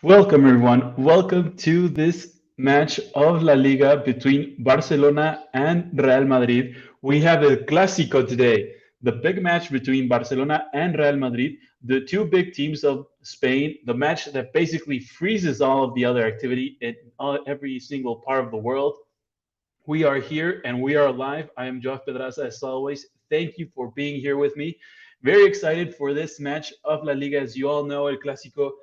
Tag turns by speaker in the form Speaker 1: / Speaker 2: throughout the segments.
Speaker 1: Welcome, everyone. Welcome to this match of La Liga between Barcelona and Real Madrid. We have El Clásico today, the big match between Barcelona and Real Madrid, the two big teams of Spain, the match that basically freezes all of the other activity in every single part of the world. We are here and we are live. I am Joav Pedraza, as always. Thank you for being here with me. Very excited for this match of La Liga. As you all know, El Clásico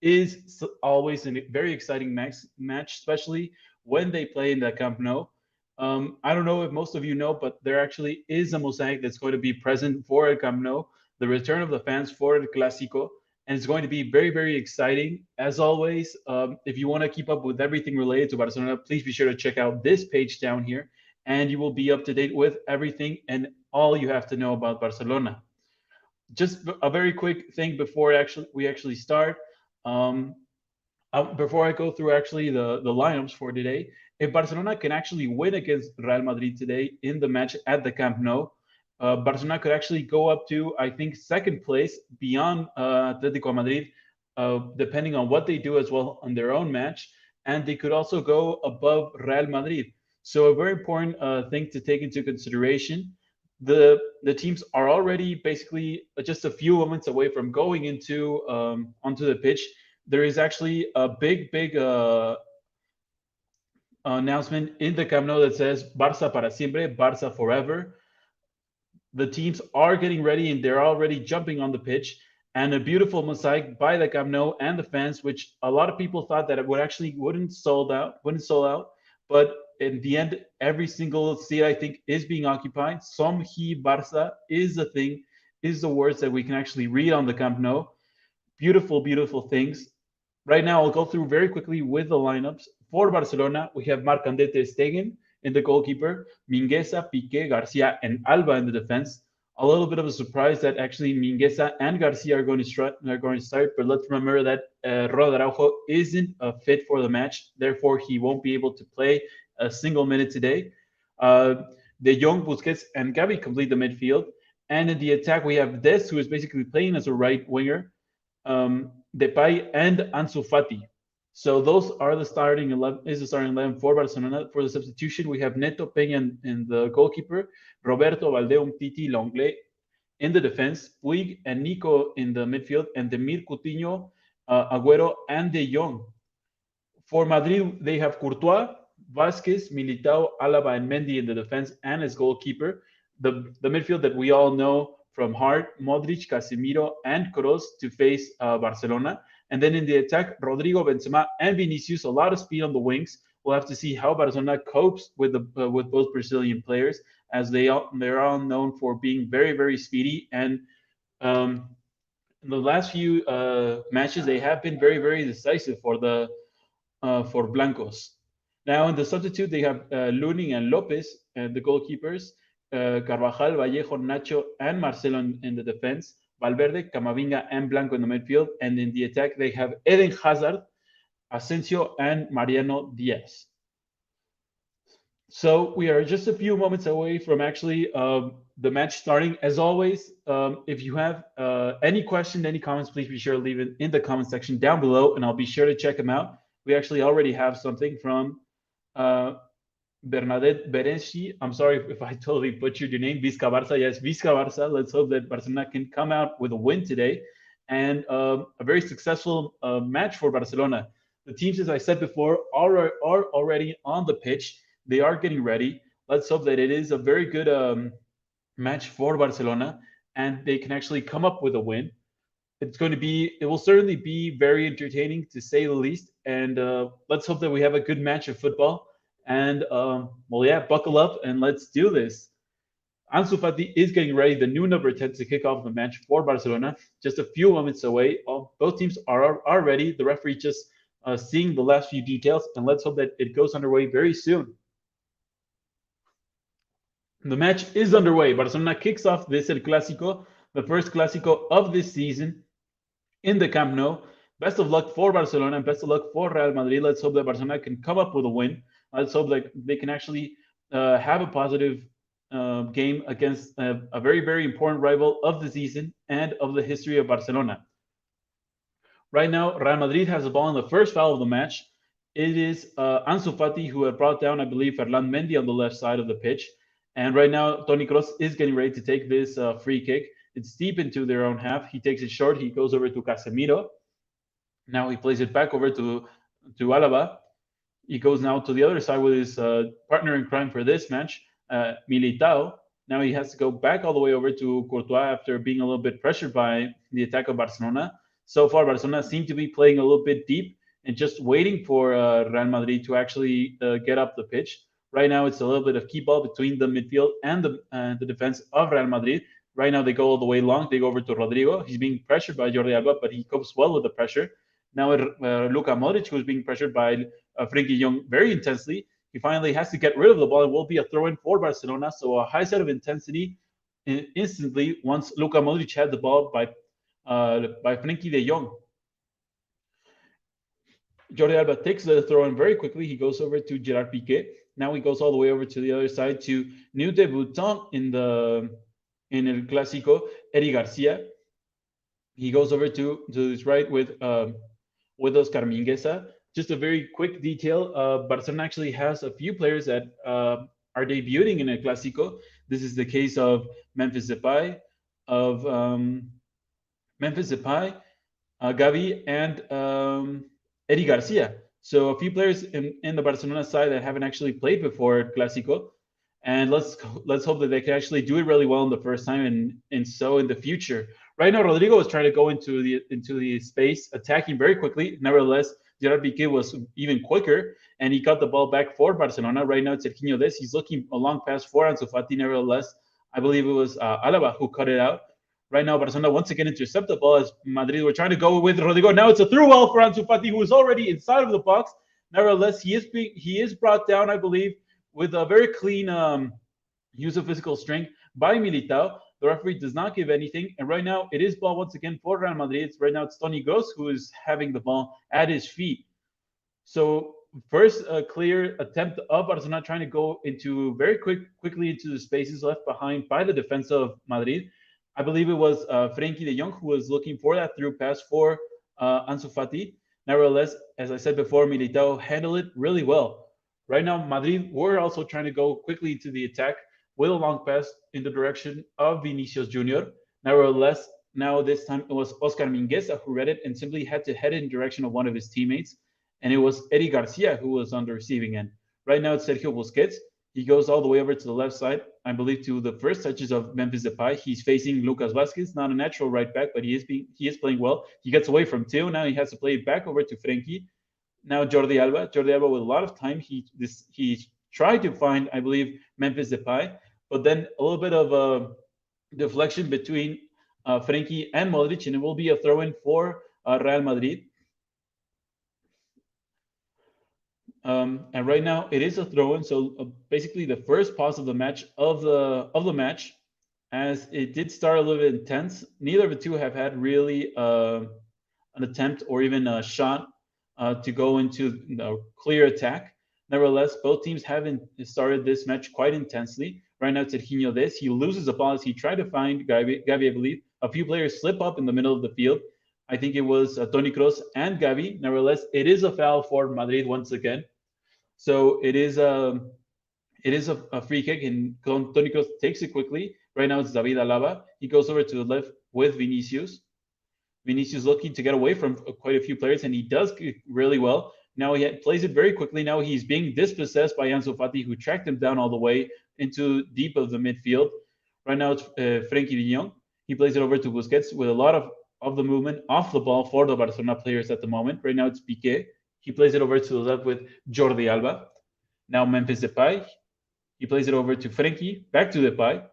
Speaker 1: is always a very exciting match, especially when they play in the Camp Nou. I don't know if most of you know, but there actually is a mosaic that's going to be present for El Camp Nou, the return of the fans for El Clásico, and it's going to be very, very exciting. As always, if you want to keep up with everything related to Barcelona, please be sure to check out this page down here, and you will be up to date with everything and all you have to know about Barcelona. Just a very quick thing before we actually start. Um, Before I go through actually the lineups for today, if Barcelona can actually win against Real Madrid today in the match at the Camp Nou, Barcelona could actually go up to, I think, second place beyond Atletico Madrid, depending on what they do as well on their own match. And they could also go above Real Madrid. So a very important thing to take into consideration. The teams are already basically just a few moments away from going into onto the pitch. There is actually a big announcement in the Camp Nou that says Barça para siempre, Barça forever. The teams are getting ready and they're already jumping on the pitch. And a beautiful mosaic by the Camp Nou and the fans, which a lot of people thought that it wouldn't sold out. But in the end, every single seat I think is being occupied. Som hi Barça is the thing, is the words that we can actually read on the Camp Nou. Beautiful, beautiful things. Right now, I'll go through very quickly with the lineups. For Barcelona, we have Marc-André ter Stegen in the goalkeeper, Mingueza, Piqué, Garcia, and Alba in the defense. A little bit of a surprise that actually Mingueza and Garcia are going to start, but let's remember that Ronald Araujo isn't fit for the match, therefore he won't be able to play a single minute today. De Jong, Busquets, and Gavi complete the midfield, and in the attack we have Des, who is basically playing as a right winger, Depay, and Ansu Fati. So those are the starting 11. Is the starting 11 for Barcelona. For the substitution, we have Neto Peña in the goalkeeper, Roberto Valdeum, Titi, Longley in the defense, Puig and Nico in the midfield, and Demir Coutinho, Agüero, and De Jong. For Madrid, they have Courtois, Vasquez, Militao, Alaba, and Mendy in the defense and as goalkeeper. The midfield that we all know from heart, Modric, Casemiro, and Kroos to face Barcelona. And then in the attack, Rodrigo, Benzema, and Vinicius, a lot of speed on the wings. We'll have to see how Barcelona copes with with both Brazilian players, as they're all known for being very, very speedy. And in the last few matches, they have been very, very decisive for Blancos. Now in the substitute, they have Lunin and Lopez, the goalkeepers, Carvajal, Vallejo, Nacho, and Marcelo in the defense, Valverde, Camavinga, and Blanco in the midfield. And in the attack, they have Eden Hazard, Asensio, and Mariano Diaz. So we are just a few moments away from actually the match starting. As always, if you have any questions, any comments, please be sure to leave it in the comment section down below, and I'll be sure to check them out. We actually already have something from Bernadette Berenci. I'm sorry if I totally butchered your name. Vizca Barça. Yes, Vizca Barça. Let's hope that Barcelona can come out with a win today and a very successful match for Barcelona. The teams, as I said before, are already on the pitch. They are getting ready. Let's hope that it is a very good match for Barcelona and they can actually come up with a win. It will certainly be very entertaining to say the least. And let's hope that we have a good match of football. And well, yeah, buckle up and let's do this. Ansu Fati is getting ready, the new number 10, to kick off the match for Barcelona. Just a few moments away. Both teams are ready. The referee just seeing the last few details, and let's hope that it goes underway very soon. The match is underway. Barcelona kicks off this El Clásico, the first Clásico of this season in the Camp Nou. Best of luck for Barcelona and best of luck for Real Madrid. Let's hope that Barcelona can come up with a win. Let's hope that they can actually have a positive game against a very, very important rival of the season and of the history of Barcelona. Right now, Real Madrid has the ball in the first foul of the match. It is Ansu Fati who had brought down, I believe, Ferland Mendy on the left side of the pitch. And right now, Toni Kroos is getting ready to take this free kick. It's deep into their own half. He takes it short. He goes over to Casemiro. Now he plays it back over to Alaba. He goes now to the other side with his partner in crime for this match, Militao. Now he has to go back all the way over to Courtois after being a little bit pressured by the attack of Barcelona. So far, Barcelona seem to be playing a little bit deep and just waiting for Real Madrid to actually get up the pitch. Right now, it's a little bit of keep ball between the midfield and the defense of Real Madrid. Right now, they go all the way long. They go over to Rodrigo. He's being pressured by Jordi Alba, but he copes well with the pressure. Now, Luka Modric, who's being pressured by Frenkie de Jong very intensely. He finally has to get rid of the ball. It will be a throw-in for Barcelona. So a high set of intensity instantly once Luka Modric had the ball by Frenkie de Jong. Jordi Alba takes the throw-in very quickly. He goes over to Gerard Piqué. Now he goes all the way over to the other side to new debutant in El Clásico, Eddie Garcia. He goes over to his right with Oscar Mingueza. Just a very quick detail, Barcelona actually has a few players that are debuting in El Clásico. This is the case of Memphis Depay, Gavi, and Eddie Garcia. So a few players in the Barcelona side that haven't actually played before El Clásico. And let's hope that they can actually do it really well in the first time and so in the future. Right now, Rodrigo was trying to go into the space, attacking very quickly. Nevertheless, Gerard Piqué was even quicker, and he got the ball back for Barcelona. Right now, it's Serginho Dest. He's looking a long pass for Ansu Fati. Nevertheless, I believe it was Alaba who cut it out. Right now, Barcelona once again intercept the ball as Madrid were trying to go with Rodrigo. Now it's a through ball for Ansu Fati, who is already inside of the box. Nevertheless, he is brought down, I believe, with a very clean use of physical strength by Militao. The referee does not give anything. And right now, it is ball once again for Real Madrid. Right now, it's Toni Kroos who is having the ball at his feet. So first, a clear attempt of Barcelona trying to go into very quickly into the spaces left behind by the defense of Madrid. I believe it was Frenkie de Jong who was looking for that through pass for Ansu Fati. Nevertheless, as I said before, Militao handled it really well. Right now, Madrid were also trying to go quickly to the attack with a long pass in the direction of Vinicius Jr. Nevertheless, now this time it was Oscar Mingueza who read it and simply had to head in direction of one of his teammates. And it was Eddie Garcia who was on the receiving end. Right now it's Sergio Busquets. He goes all the way over to the left side, I believe, to the first touches of Memphis Depay. He's facing Lucas Vázquez, not a natural right back, but he is playing well. He gets away from Theo. Now he has to play it back over to Frenkie. Now Jordi Alba with a lot of time. He tried to find, I believe, Memphis Depay, but then a little bit of a deflection between Frenkie and Modric, and it will be a throw-in for Real Madrid. And right now it is a throw-in. So basically the first pause of the match as it did start a little bit intense. Neither of the two have had really an attempt or even a shot to go into clear attack. Nevertheless, both teams haven't started this match quite intensely. Right now, Serginho Dest, he loses the ball as he tried to find Gavi, I believe. A few players slip up in the middle of the field. I think it was Toni Kroos and Gavi. Nevertheless, it is a foul for Madrid once again. So it is a free kick, and Toni Kroos takes it quickly. Right now, it's David Alaba. He goes over to the left with Vinicius. Vinicius looking to get away from quite a few players, and he does really well. Now he plays it very quickly. Now he's being dispossessed by Ansu Fati, who tracked him down all the way into deep of the midfield. Right now it's Frenkie de Jong. He plays it over to Busquets with a lot of the movement off the ball for the Barcelona players at the moment. Right now it's Piqué. He plays it over to the left with Jordi Alba. Now Memphis Depay. He plays it over to Frenkie. Back to Depay. A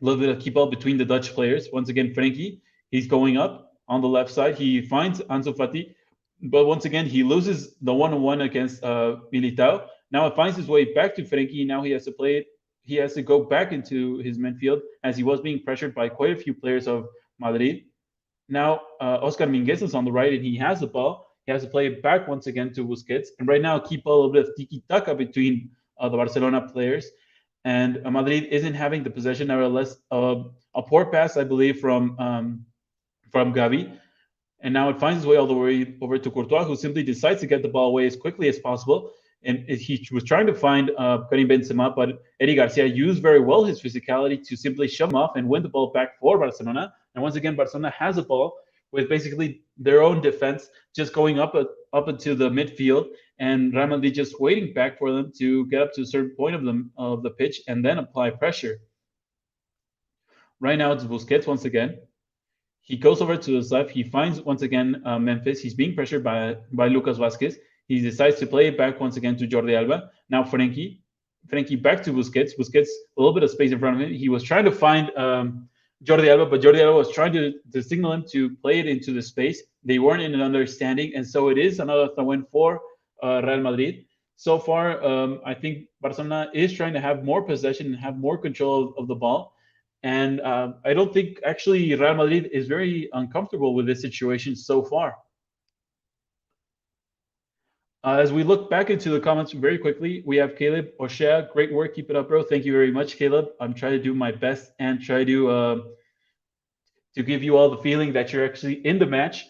Speaker 1: little bit of keep up between the Dutch players. Once again, Frenkie. He's going up on the left side. He finds Ansu Fati. But once again, he loses the one-on-one against Militao. Now it finds his way back to Frenkie. Now he has to play it. He has to go back into his midfield as he was being pressured by quite a few players of Madrid. Now Oscar Mingueza is on the right and he has the ball. He has to play it back once again to Busquets. And right now, keep a little bit of tiki-taka between the Barcelona players. And Madrid isn't having the possession. Nevertheless, a poor pass, I believe, from Gavi. And now it finds its way all the way over to Courtois, who simply decides to get the ball away as quickly as possible. And he was trying to find Karim Benzema, but Eddie Garcia used very well his physicality to simply shove him off and win the ball back for Barcelona. And once again, Barcelona has a ball with basically their own defense just going up into the midfield, and Real Madrid just waiting back for them to get up to a certain point of the pitch and then apply pressure. Right now it's Busquets once again. He goes over to his left. He finds once again Memphis. He's being pressured by Lucas Vázquez. He decides to play it back once again to Jordi Alba. Now Frenkie back to Busquets. Busquets, a little bit of space in front of him. He was trying to find Jordi Alba, but Jordi Alba was trying to signal him to play it into the space. They weren't in an understanding, and so it is another throw-in for Real Madrid. So far, I think Barcelona is trying to have more possession and have more control of the ball. And I don't think actually Real Madrid is very uncomfortable with this situation so far. As we look back into the comments very quickly, we have Caleb O'Shea. Great work. Keep it up, bro. Thank you very much, Caleb. I'm trying to do my best and try to give you all the feeling that you're actually in the match.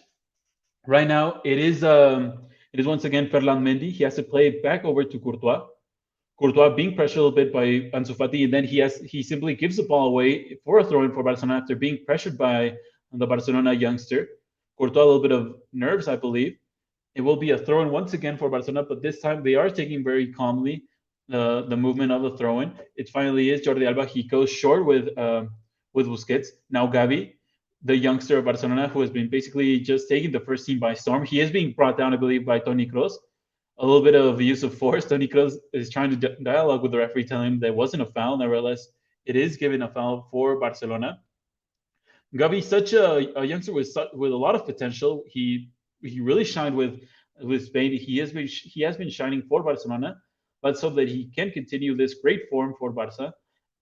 Speaker 1: Right now, it is once again Ferland Mendy. He has to play it back over to Courtois. Courtois being pressured a little bit by Ansu Fati, and then he simply gives the ball away for a throw-in for Barcelona after being pressured by the Barcelona youngster. Courtois a little bit of nerves, I believe. It will be a throw-in once again for Barcelona, but this time they are taking very calmly the movement of the throw-in. It finally is Jordi Alba. He goes short with Busquets. Now Gavi, the youngster of Barcelona, who has been basically just taking the first team by storm. He is being brought down, I believe, by Toni Kroos. A little bit of use of force. Toni Kroos is trying to dialogue with the referee, telling him there wasn't a foul. Nevertheless, it is given a foul for Barcelona. Gavi, such a youngster with a lot of potential. He really shined with Spain. He has been shining for Barcelona. Let's hope that he can continue this great form for Barca,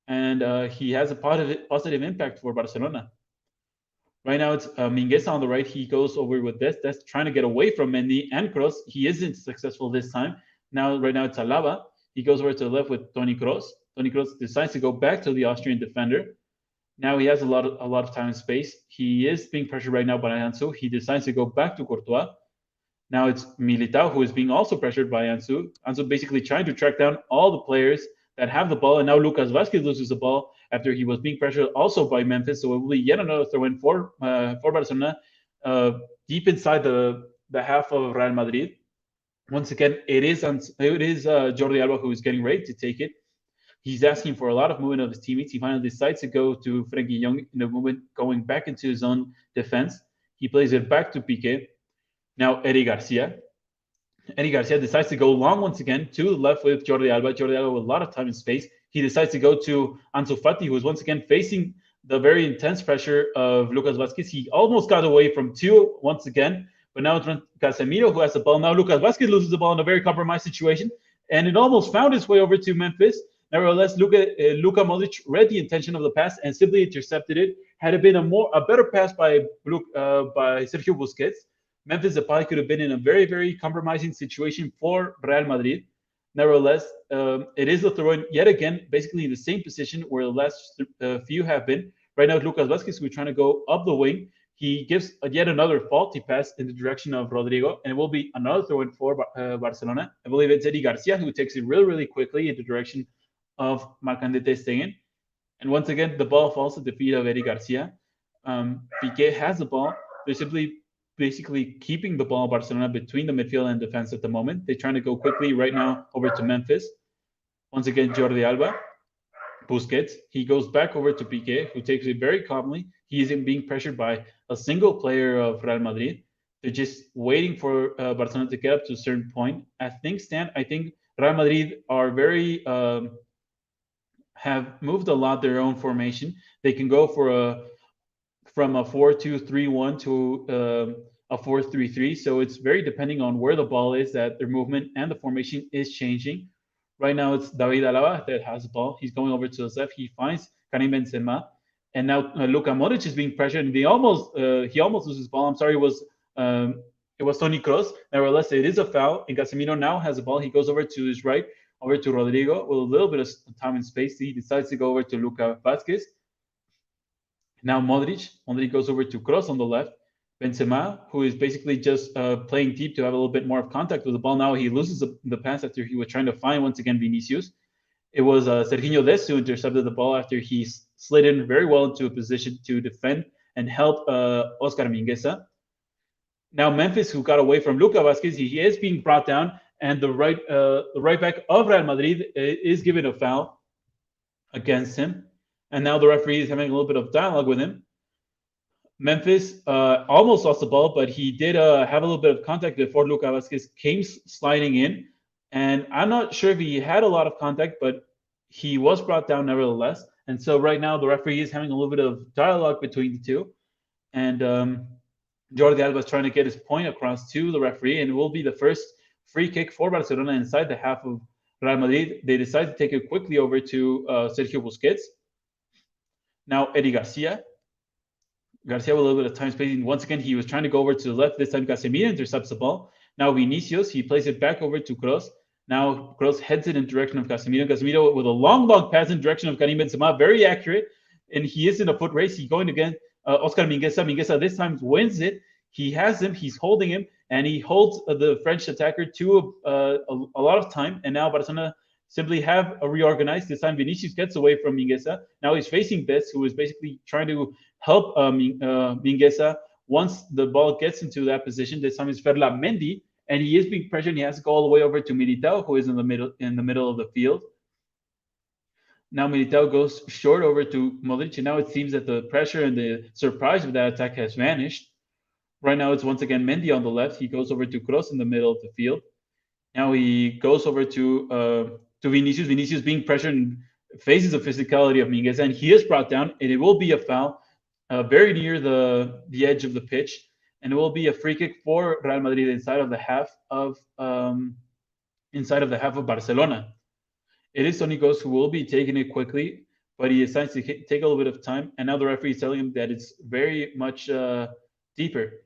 Speaker 1: and he has a positive impact for Barcelona. Right now it's Mingueza on the right. He goes over with Dest trying to get away from Mendy and Kroos. He isn't successful this time. Right now it's Alaba. He goes over to the left with Toni Kroos. Toni Kroos decides to go back to the Austrian defender. Now he has a lot of time and space. He is being pressured right now by Ansu. He decides to go back to Courtois. Now it's Militao who is being also pressured by Ansu. Ansu basically trying to track down all the players that have the ball, and now Lucas Vázquez loses the ball after he was being pressured also by Memphis. So it will be yet another throw-in for Barcelona deep inside the half of Real Madrid. Once again, it is Jordi Alba who is getting ready to take it. He's asking for a lot of movement of his teammates. He finally decides to go to Frenkie Young in the movement, going back into his own defense. He plays it back to Piqué. Now Eddie Garcia. Eddie Garcia decides to go long once again to the left with Jordi Alba. Jordi Alba with a lot of time and space. He decides to go to Ansu Fati, who is once again facing the very intense pressure of Lucas Vázquez. He almost got away from two once again, but now it's Casemiro who has the ball. Now Lucas Vázquez loses the ball in a very compromised situation, and it almost found its way over to Memphis. Nevertheless, Luka Modric read the intention of the pass and simply intercepted it. Had it been a better pass by Sergio Busquets, Memphis Depay could have been in a very, very compromising situation for Real Madrid. Nevertheless, it is a throw-in yet again, basically in the same position where the last few have been. Right now, Lucas Vázquez, who's trying to go up the wing. He gives yet another faulty pass in the direction of Rodrigo, and it will be another throw-in for Barcelona. I believe it's Eddie Garcia who takes it really, really quickly in the direction of Marc-André ter Stegen. And once again, the ball falls at the feet of Eddie Garcia. Piqué has the ball. They're simply basically keeping the ball, Barcelona, between the midfield and defense at the moment. They're trying to go quickly right now over to Memphis. Once again, Jordi Alba. Busquets. He goes back over to Piqué, who takes it very calmly. He isn't being pressured by a single player of Real Madrid. They're just waiting for Barcelona to get up to a certain point. I think Real Madrid are very have moved a lot their own formation. They can go from a 4-2-3-1 to a 4-3-3. So it's very depending on where the ball is that their movement and the formation is changing. Right now it's David Alaba that has the ball. He's going over to the left. He finds Karim Benzema, and now Luka Modric is being pressured, and he almost loses the ball. I'm sorry, it was Toni Kroos. Nevertheless, it is a foul, and Casemiro now has the ball. He goes over to his right, over to Rodrigo with a little bit of time and space. He decides to go over to Lucas Vázquez. Now Modric goes over to Kroos on the left. Benzema, who is basically just playing deep to have a little bit more of contact with the ball. Now he loses the pass after he was trying to find once again Vinicius. It was Serginho Dest who intercepted the ball after he slid in very well into a position to defend and help Oscar Mingueza. Now Memphis, who got away from Luka Vazquez, he is being brought down, and the right back of Real Madrid is given a foul against him. And now the referee is having a little bit of dialogue with him. Memphis almost lost the ball, but he did have a little bit of contact before Luka Vazquez came sliding in. And I'm not sure if he had a lot of contact, but he was brought down nevertheless. And so right now the referee is having a little bit of dialogue between the two. And Jordi Alba is trying to get his point across to the referee, and it will be the first free kick for Barcelona inside the half of Real Madrid. They decide to take it quickly over to Sergio Busquets. Now Eddie Garcia with a little bit of time spacing. Once again, he was trying to go over to the left. This time Casemiro intercepts the ball. Now Vinicius, he plays it back over to Kroos. Now Kroos heads it in direction of Casemiro. Casemiro with a long pass in direction of Karim Benzema, very accurate. And he is in a foot race. He's going again. Oscar Mingueza. Mingueza this time wins it. He has him. He's holding him. And he holds the French attacker to a lot of time. And now Barcelona simply have reorganized. This time Vinicius gets away from Mingueza. Now he's facing Best, who is basically trying to help Mingueza once the ball gets into that position. This time it's Ferland Mendy, and he is being pressured. He has to go all the way over to Militao, who is in the middle of the field. Now Militao goes short over to Modric, and now it seems that the pressure and the surprise of that attack has vanished. Right now it's once again Mendy on the left. He goes over to Kroos in the middle of the field. Now he goes over to Vinicius. Vinicius being pressured and faces the physicality of Mingueza, and he is brought down, and it will be a foul very near the edge of the pitch, and it will be a free kick for Real Madrid inside of the half of Barcelona. It is Toni Kroos who will be taking it quickly, but he decides to take a little bit of time, and now the referee is telling him that it's very much deeper.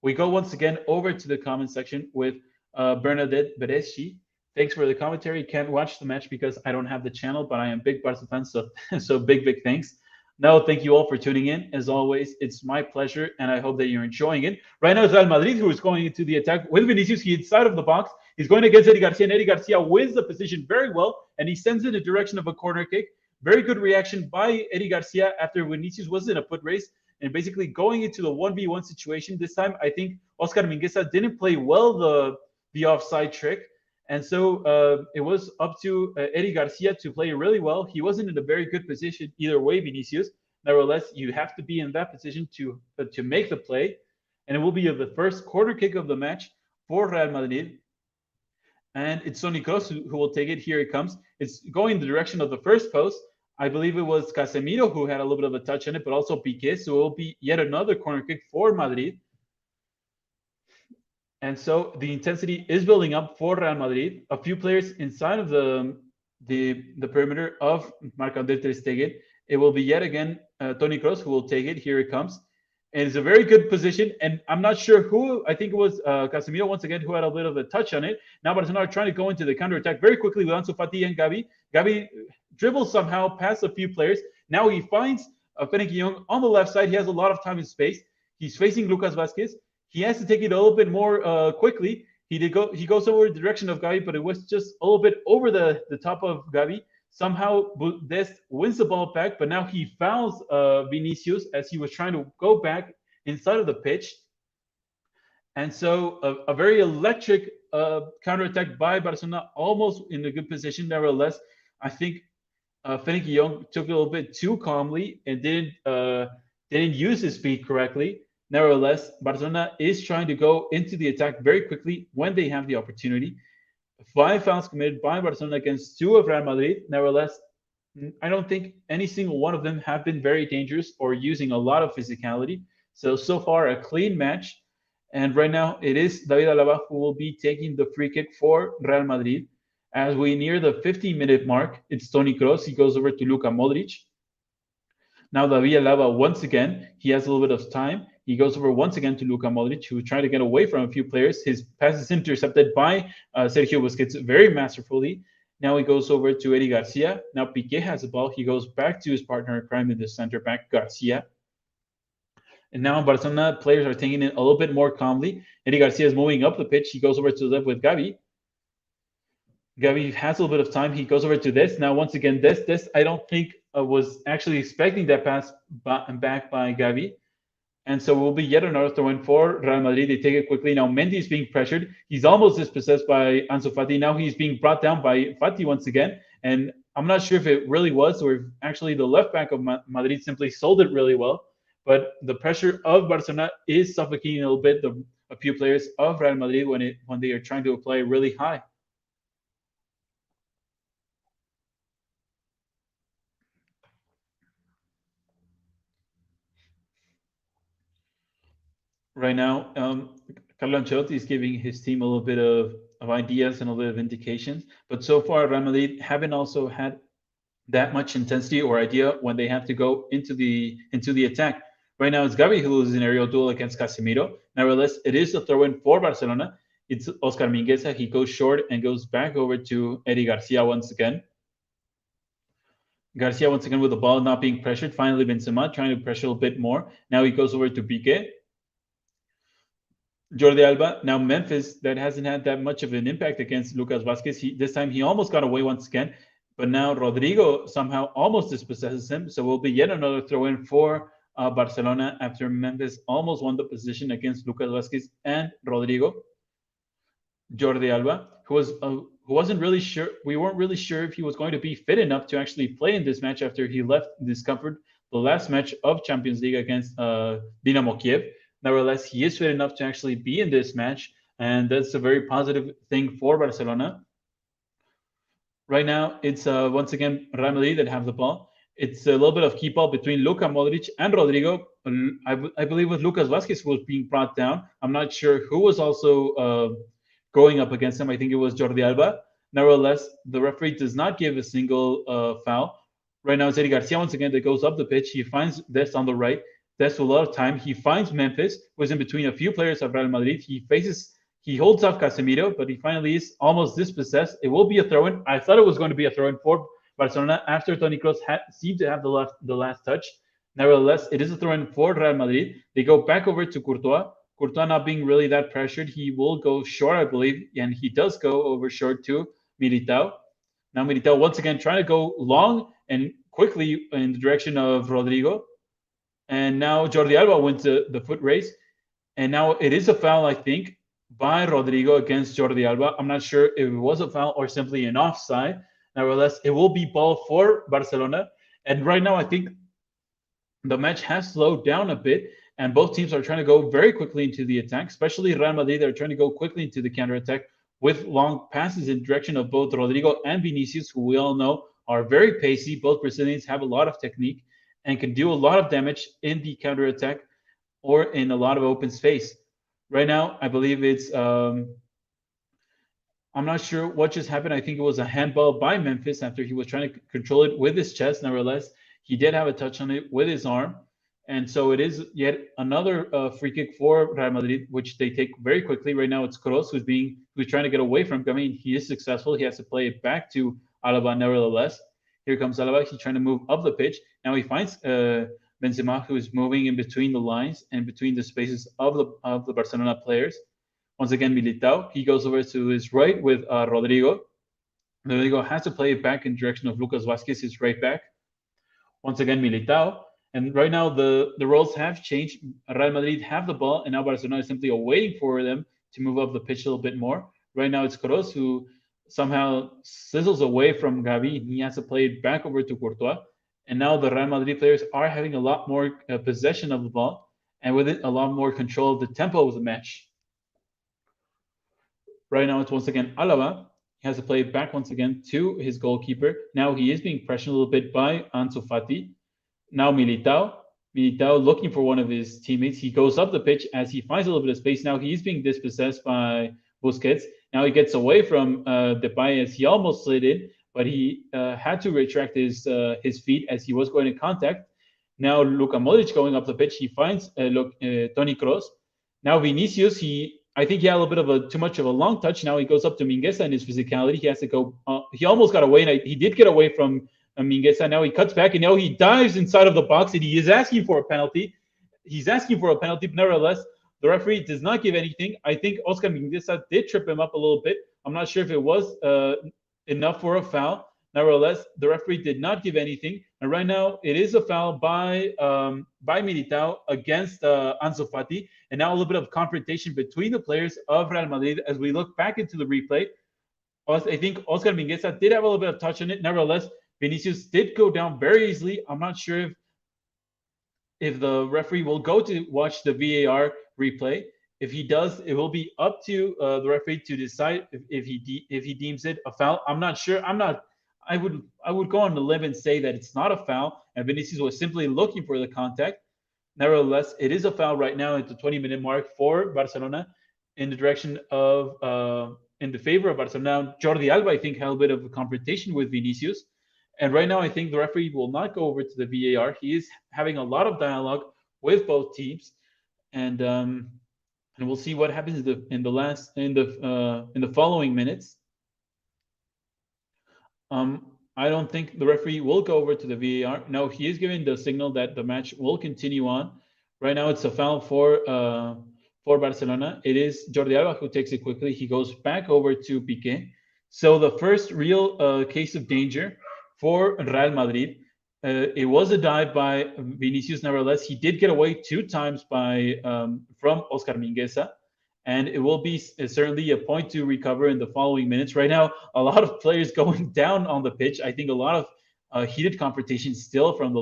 Speaker 1: We go once again over to the comment section with Bernadette Bereschi. Thanks for the commentary. Can't watch the match because I don't have the channel, but I am a big Barca fan, so big thanks. No, thank you all for tuning in. As always, it's my pleasure, and I hope that you're enjoying it. Right now, it's Real Madrid who is going into the attack with Vinicius. He's inside of the box. He's going against Eddie Garcia, and Eddie Garcia wins the position very well, and he sends it in the direction of a corner kick. Very good reaction by Eddie Garcia after Vinicius was in a foot race and basically going into the 1v1 situation. This time, I think Oscar Mingueza didn't play well the offside trick. And so it was up to Eddie Garcia to play really well. He wasn't in a very good position either way, Vinicius. Nevertheless, you have to be in that position to make the play. And it will be the first corner kick of the match for Real Madrid. And it's Toni Kroos who will take it. Here it comes. It's going in the direction of the first post. I believe it was Casemiro who had a little bit of a touch on it, but also Piqué. So it will be yet another corner kick for Madrid. And so the intensity is building up for Real Madrid. A few players inside of the perimeter of Marc-André ter Stegen. It will be yet again Toni Kroos who will take it. Here it comes. And it's a very good position. And I'm not sure who. I think it was Casemiro once again who had a bit of a touch on it. Now Barcelona are trying to go into the counterattack very quickly with Ansu Fati and Gavi. Gavi dribbles somehow past a few players. Now he finds Frenkie de Jong on the left side. He has a lot of time and space. He's facing Lucas Vazquez. He has to take it a little bit more quickly. He goes over the direction of Gavi, but it was just a little bit over the top of Gavi. Somehow Dest wins the ball back, but now he fouls Vinicius as he was trying to go back inside of the pitch. And so a very electric counterattack by Barcelona, almost in a good position. Nevertheless, I think Frenkie de Jong took it a little bit too calmly and didn't use his speed correctly. Nevertheless, Barcelona is trying to go into the attack very quickly when they have the opportunity. 5 fouls committed by Barcelona against 2 of Real Madrid. Nevertheless, I don't think any single one of them have been very dangerous or using a lot of physicality. So far, a clean match. And right now, it is David Alaba who will be taking the free kick for Real Madrid. As we near the 15-minute mark, it's Toni Kroos. He goes over to Luka Modric. Now David Alaba, once again, he has a little bit of time. He goes over once again to Luka Modric, who tried to get away from a few players. His pass is intercepted by Sergio Busquets very masterfully. Now he goes over to Eddie Garcia. Now Piqué has the ball. He goes back to his partner in crime in the center back, Garcia. And now Barcelona players are taking it a little bit more calmly. Eddie Garcia is moving up the pitch. He goes over to the left with Gavi. Gavi has a little bit of time. He goes over to this. Now, once again, this I don't think was actually expecting that pass back by Gavi. And so it will be yet another throw-in for Real Madrid. They take it quickly. Now Mendy is being pressured. He's almost dispossessed by Ansu Fati. Now he's being brought down by Fati once again. And I'm not sure if it really was or if actually the left back of Madrid simply sold it really well. But the pressure of Barcelona is suffocating a little bit a few players of Real Madrid when they are trying to apply really high. Right now, Carlo Ancelotti is giving his team a little bit of ideas and a little bit of indications. But so far, Real Madrid haven't also had that much intensity or idea when they have to go into the attack. Right now, it's Gavi who loses an aerial duel against Casemiro. Nevertheless, it is a throw-in for Barcelona. It's Oscar Mingueza. He goes short and goes back over to Eddie Garcia once again. Garcia once again with the ball not being pressured. Finally, Benzema trying to pressure a bit more. Now he goes over to Piqué. Jordi Alba. Now Memphis, that hasn't had that much of an impact against Lucas Vasquez. This time he almost got away once again, but now Rodrigo somehow almost dispossesses him. So will be yet another throw-in for Barcelona after Memphis almost won the position against Lucas Vasquez and Rodrigo. Jordi Alba, who wasn't really sure. We weren't really sure if he was going to be fit enough to actually play in this match after he left discomfort the last match of Champions League against Dynamo Kiev. Nevertheless, he is fit enough to actually be in this match, and that's a very positive thing for Barcelona. Right now, it's once again Real Madrid that have the ball. It's a little bit of keep ball between Luka Modric and Rodrigo. I believe with Lucas Vasquez was being brought down. I'm not sure who was also going up against him. I think it was Jordi Alba. Nevertheless, the referee does not give a single foul. Right now, it's Eddie Garcia once again that goes up the pitch. He finds this on the right. That's a lot of time. He finds Memphis, who is in between a few players of Real Madrid. He holds off Casemiro, but he finally is almost dispossessed. It will be a throw-in. I thought it was going to be a throw-in for Barcelona after Toni Kroos seemed to have the last touch. Nevertheless, it is a throw-in for Real Madrid. They go back over to Courtois. Courtois not being really that pressured. He will go short, I believe, and he does go over short to Militao. Now Militao once again trying to go long and quickly in the direction of Rodrigo. And now Jordi Alba wins the foot race. And now it is a foul, I think, by Rodrigo against Jordi Alba. I'm not sure if it was a foul or simply an offside. Nevertheless, it will be ball for Barcelona. And right now, I think the match has slowed down a bit. And both teams are trying to go very quickly into the attack, especially Real Madrid. They're trying to go quickly into the counterattack with long passes in direction of both Rodrigo and Vinicius, who we all know are very pacey. Both Brazilians have a lot of technique and can do a lot of damage in the counterattack or in a lot of open space. Right now, I believe it's, I'm not sure what just happened. I think it was a handball by Memphis after he was trying to control it with his chest. Nevertheless, he did have a touch on it with his arm. And so it is yet another free kick for Real Madrid, which they take very quickly. Right now, it's Kroos who's trying to get away from Gavi. He is successful. He has to play it back to Alaba. Nevertheless, here comes Alaba. He's trying to move up the pitch. Now he finds Benzema, who is moving in between the lines and between the spaces of the Barcelona players. Once again, Militao. He goes over to his right with Rodrigo. Rodrigo has to play it back in direction of Lucas Vasquez, his right back. Once again, Militao. And right now, the roles have changed. Real Madrid have the ball, and now Barcelona is simply waiting for them to move up the pitch a little bit more. Right now, it's Kroos who somehow sizzles away from Gavi. He has to play it back over to Courtois. And now the Real Madrid players are having a lot more possession of the ball, and with it, a lot more control of the tempo of the match. Right now, it's once again Alaba. He has to play it back once again to his goalkeeper. Now he is being pressured a little bit by Ansu Fati. Now Militao looking for one of his teammates. He goes up the pitch as he finds a little bit of space. Now he's being dispossessed by Busquets. Now he gets away from Depay as he almost slid in, but he had to retract his feet as he was going in contact. Now Luka Modric going up the pitch. He finds Toni Kroos. Now Vinicius, I think he had a little bit of too much of a long touch. Now he goes up to Mingueza in his physicality. He has to go. He almost got away, and he did get away from Mingueza. Now he cuts back, and now he dives inside of the box, and he is asking for a penalty. he's asking for a penalty, but nevertheless, the referee does not give anything. I think Oscar Mingueza did trip him up a little bit. I'm not sure if it was enough for a foul. Nevertheless, the referee did not give anything, and right now it is a foul by Militao against Ansu Fati, and now a little bit of confrontation between the players of Real Madrid as we look back into the replay. I think Oscar Mingueza did have a little bit of touch on it. Nevertheless, Vinicius did go down very easily. I'm not sure if the referee will go to watch the VAR replay. If he does, it will be up to the referee to decide if he deems it a foul. I'm not sure. I would go on the limb and say that it's not a foul, and Vinicius was simply looking for the contact. Nevertheless, it is a foul right now at the 20-minute mark for Barcelona in the direction of in the favor of Barcelona. Jordi Alba, I think, had a bit of a confrontation with Vinicius. And right now, I think the referee will not go over to the VAR. He is having a lot of dialogue with both teams, and we'll see what happens in the following minutes. I don't think the referee will go over to the VAR. No, he is giving the signal that the match will continue on. Right now, it's a foul for Barcelona. It is Jordi Alba who takes it quickly. He goes back over to Piqué. So the first real case of danger for Real Madrid. It was a dive by Vinicius. Nevertheless, he did get away 2 times from Oscar Mingueza, and it will be certainly a point to recover in the following minutes. Right now, a lot of players going down on the pitch. I think a lot of heated confrontation still from the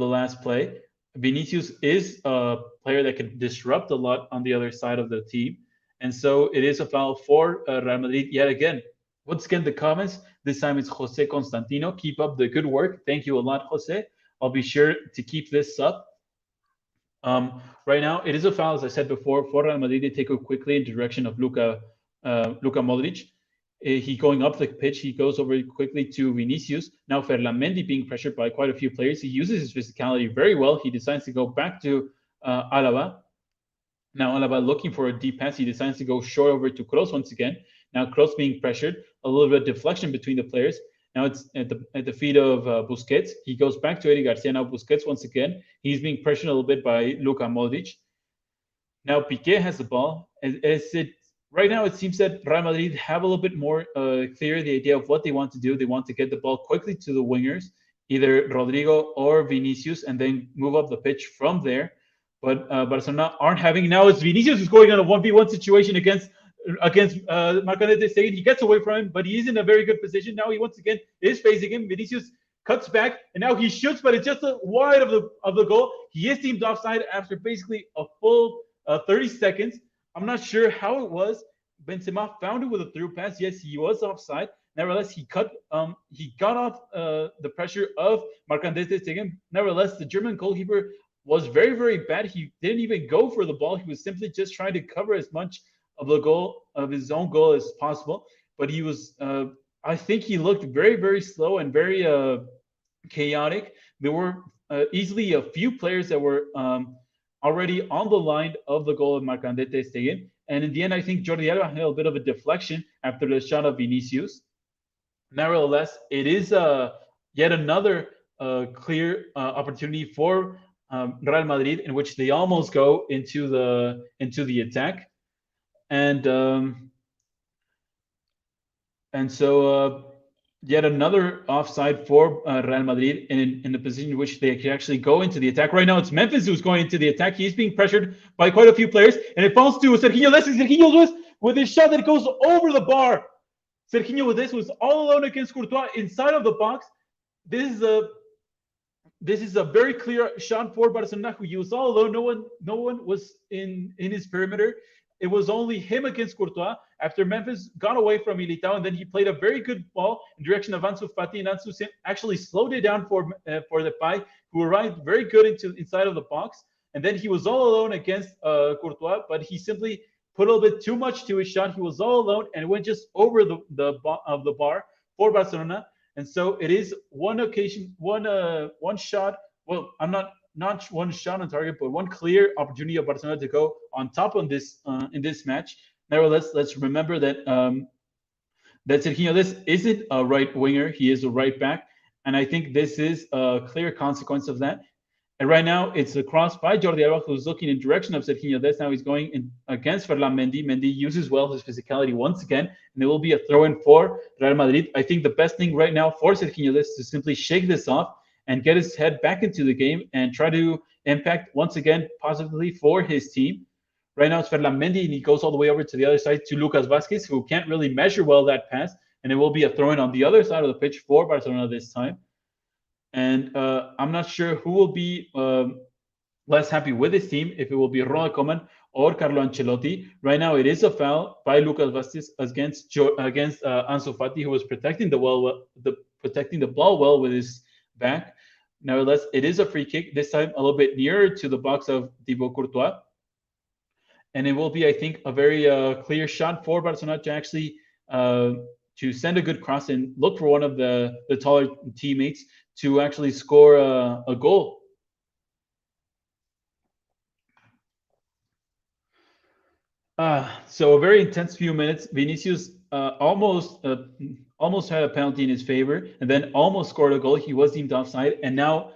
Speaker 1: last play. Vinicius is a player that can disrupt a lot on the other side of the team, and so it is a foul for Real Madrid yet again. Once again, the comments, this time it's Jose Constantino. Keep up the good work. Thank you a lot, Jose. I'll be sure to keep this up. Right now, it is a foul, as I said before, for Real Madrid. They take it quickly in the direction of Luka Modric. He going up the pitch. He goes over quickly to Vinicius. Now Ferland being pressured by quite a few players. He uses his physicality very well. He decides to go back to Alaba. Now Alaba looking for a deep pass. He decides to go short over to Kroos once again. Now Kroos being pressured. A little bit of deflection between the players. Now it's at the feet of Busquets. He goes back to Eddie Garcia. Now Busquets once again. He's being pressured a little bit by Luka Modric. Now Piqué has the ball. Right now, it seems that Real Madrid have a little bit more clear the idea of what they want to do. They want to get the ball quickly to the wingers, either Rodrigo or Vinicius, and then move up the pitch from there. But Barcelona aren't having. Now it's Vinicius who's going on a 1v1 situation against Marc-André Stegen. He gets away from him, but he is in a very good position. Now he once again is facing him. Vinicius cuts back, and now he shoots, but it's just wide of the goal. He is deemed offside after basically a full 30 seconds. I'm not sure how it was. Benzema found it with a through pass. Yes, he was offside. Nevertheless, he got off the pressure of Marc-André Stegen. Nevertheless, the German goalkeeper was very, very bad. He didn't even go for the ball. He was simply just trying to cover as much of his own goal as possible. But he was, I think he looked very, very slow and very chaotic. There were easily a few players that were already on the line of the goal of Marc-André Stegen. And in the end, I think Jordi Alba had a bit of a deflection after the shot of Vinicius. Nevertheless, it is yet another clear opportunity for Real Madrid in which they almost go into the attack. And so yet another offside for Real Madrid in the position in which they can actually go into the attack. Right now, it's Memphis who's going into the attack. He's being pressured by quite a few players, and it falls to Serginho Dest. Serginho Dest with his shot that goes over the bar. Serginho Dest was all alone against Courtois inside of the box. This is a very clear shot for Barcelona, who he was all alone. No one was in his perimeter. It was only him against Courtois after Memphis got away from Militao, and then he played a very good ball in direction of Ansu Fati, and Ansu actually slowed it down for Depay, who arrived very good inside of the box. And then he was all alone against Courtois, but he simply put a little bit too much to his shot. He was all alone and went just over the bar for Barcelona. And so it is one shot. Well, I'm not one shot on target, but one clear opportunity of Barcelona to go on top on this in this match. Nevertheless, let's remember that Serginho Dest isn't a right winger; he is a right back, and I think this is a clear consequence of that. And right now, it's a cross by Jordi Alba, who's looking in direction of Serginho Dest. Now he's going in against Ferland Mendy. Mendy uses well his physicality once again, and it will be a throw-in for Real Madrid. I think the best thing right now for Serginho Dest is to simply shake this off and get his head back into the game and try to impact once again positively for his team. Right now, it's Ferland Mendy, and he goes all the way over to the other side to Lucas Vázquez, who can't really measure well that pass, and it will be a throw-in on the other side of the pitch for Barcelona this time. And I'm not sure who will be less happy with his team, if it will be Ronald Koeman or Carlo Ancelotti. Right now, it is a foul by Lucas Vázquez against Ansu Fati, who was protecting the ball well with his back. Nevertheless, it is a free kick, this time a little bit nearer to the box of Thibaut Courtois. And it will be, I think, a very clear shot for Barcelona to actually to send a good cross and look for one of the taller teammates to actually score a goal. So a very intense few minutes. Vinicius almost had a penalty in his favor, and then almost scored a goal. He was deemed offside, and now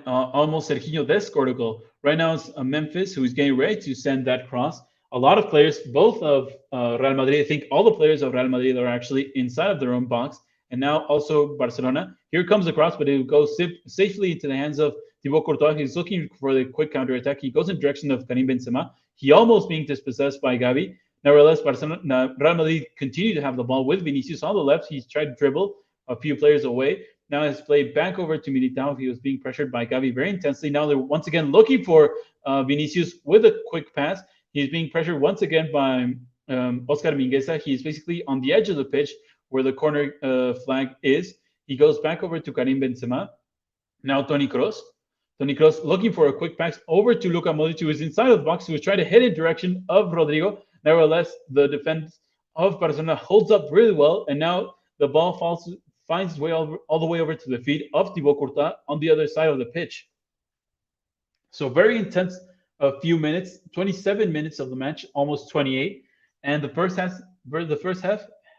Speaker 1: almost Serginho Dest scored a goal. Right now it's Memphis who is getting ready to send that cross. A lot of players, both of Real Madrid, I think all the players of Real Madrid are actually inside of their own box, and now also Barcelona. Here comes the cross, but it goes safely into the hands of Thibaut Courtois. He's looking for the quick counter-attack. He goes in direction of Karim Benzema. He almost being dispossessed by Gavi. Nevertheless, Real Madrid continue to have the ball with Vinicius on the left. He's tried to dribble a few players away. Now has played back over to Militao. He was being pressured by Gavi very intensely. Now they're once again looking for Vinicius with a quick pass. He's being pressured once again by Oscar Mingueza. He's basically on the edge of the pitch where the corner flag is. He goes back over to Karim Benzema. Now Toni Kroos. Toni Kroos looking for a quick pass over to Luka Modric, who is inside of the box, who is trying to head in direction of Rodrigo. Nevertheless, the defense of Barcelona holds up really well, and now the ball finds its way all the way over to the feet of Thibaut Courtois on the other side of the pitch. So very intense a few minutes, 27 minutes of the match, almost 28. And the first half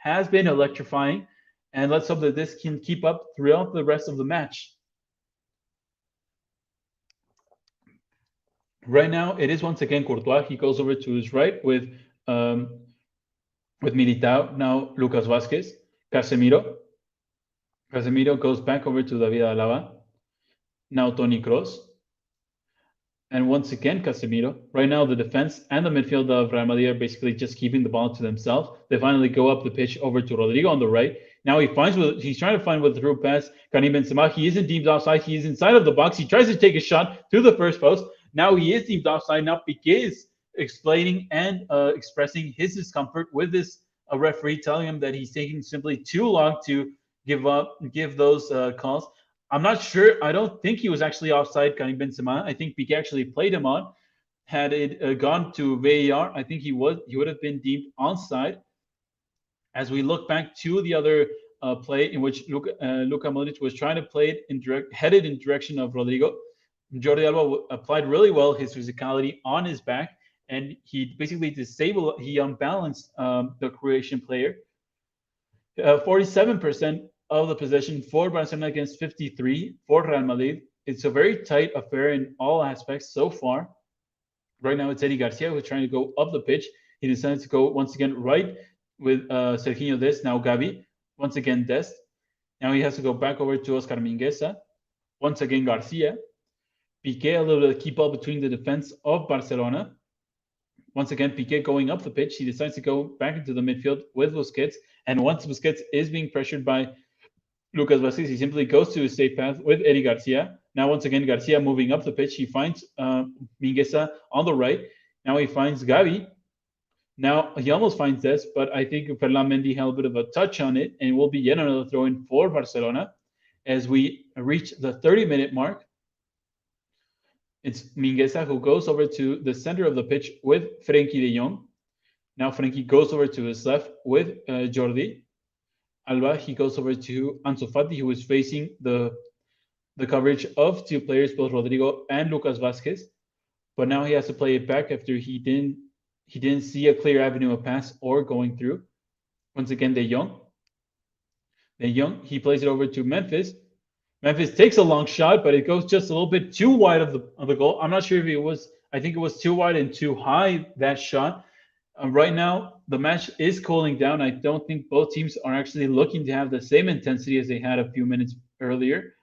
Speaker 1: has been electrifying. And let's hope that this can keep up throughout the rest of the match. Right now, it is once again Courtois. He goes over to his right with Militao. Now Lucas Vázquez. Casemiro goes back over to David Alaba. Now Toni Kroos. And once again, Casemiro. Right now, the defense and the midfield of Real Madrid are basically just keeping the ball to themselves. They finally go up the pitch over to Rodrigo on the right. Now he's trying to find with the through pass Karim Benzema. He isn't deemed offside. He is inside of the box. He tries to take a shot to the first post. Now he is deemed offside. Now Piqué is explaining and expressing his discomfort with this referee, telling him that he's taking simply too long to give those calls. I'm not sure. I don't think he was actually offside, Karim Benzema. I think Piqué actually played him on. Had it gone to VAR, I think he would have been deemed onside. As we look back to the other play in which Luka Modric was trying to play it headed in direction of Rodrigo, Jordi Alba applied really well his physicality on his back, and he basically unbalanced the Croatian player. 47% of the possession for Barcelona against 53 for Real Madrid. It's a very tight affair in all aspects so far. Right now, it's Eddie Garcia who's trying to go up the pitch. He decided to go once again right with Serginho Dest. Now Gavi. Once again, Dest. Now he has to go back over to Oscar Mingueza. Once again, Garcia. Piqué, a little bit of keep up between the defense of Barcelona. Once again, Piqué going up the pitch. He decides to go back into the midfield with Busquets. And once Busquets is being pressured by Lucas Vázquez, he simply goes to his safe path with Eddie Garcia. Now, once again, Garcia moving up the pitch. He finds Mingueza on the right. Now he finds Gavi. Now he almost finds Dest, but I think Ferland Mendy had a bit of a touch on it, and it will be yet another throw-in for Barcelona as we reach the 30-minute mark. It's Mingueza who goes over to the center of the pitch with Frenkie de Jong. Now Frenkie goes over to his left with Jordi Alba. He goes over to Ansu Fati, who is facing the coverage of two players, both Rodrigo and Lucas Vázquez. But now he has to play it back after he didn't see a clear avenue of pass or going through. Once again, De Jong. He plays it over to Memphis. Memphis takes a long shot, but it goes just a little bit too wide of the goal. I'm not sure if it was. I think it was too wide and too high, that shot. Right now, the match is cooling down. I don't think both teams are actually looking to have the same intensity as they had a few minutes earlier.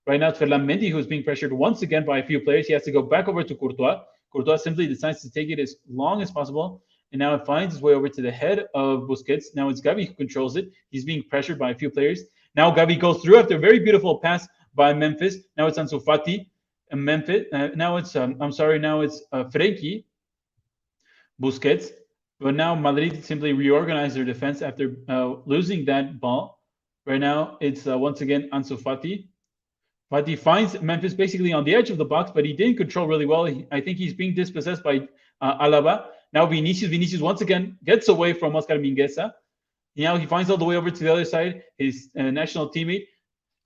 Speaker 1: Right now, it's Ferland Mendy who's being pressured once again by a few players. He has to go back over to Courtois. Courtois simply decides to take it as long as possible, and now it finds its way over to the head of Busquets. Now it's Gavi who controls it. He's being pressured by a few players. Now Gavi goes through after a very beautiful pass by Memphis. Now it's Ansu Fati and Memphis. Now it's now it's Frenkie Busquets. But now Madrid simply reorganized their defense after losing that ball. Right now it's once again Ansu Fati. Fati finds Memphis basically on the edge of the box, but he didn't control really well. I think he's being dispossessed by Alaba. Now Vinicius once again gets away from Oscar Mingueza. Now he finds all the way over to the other side, his national teammate.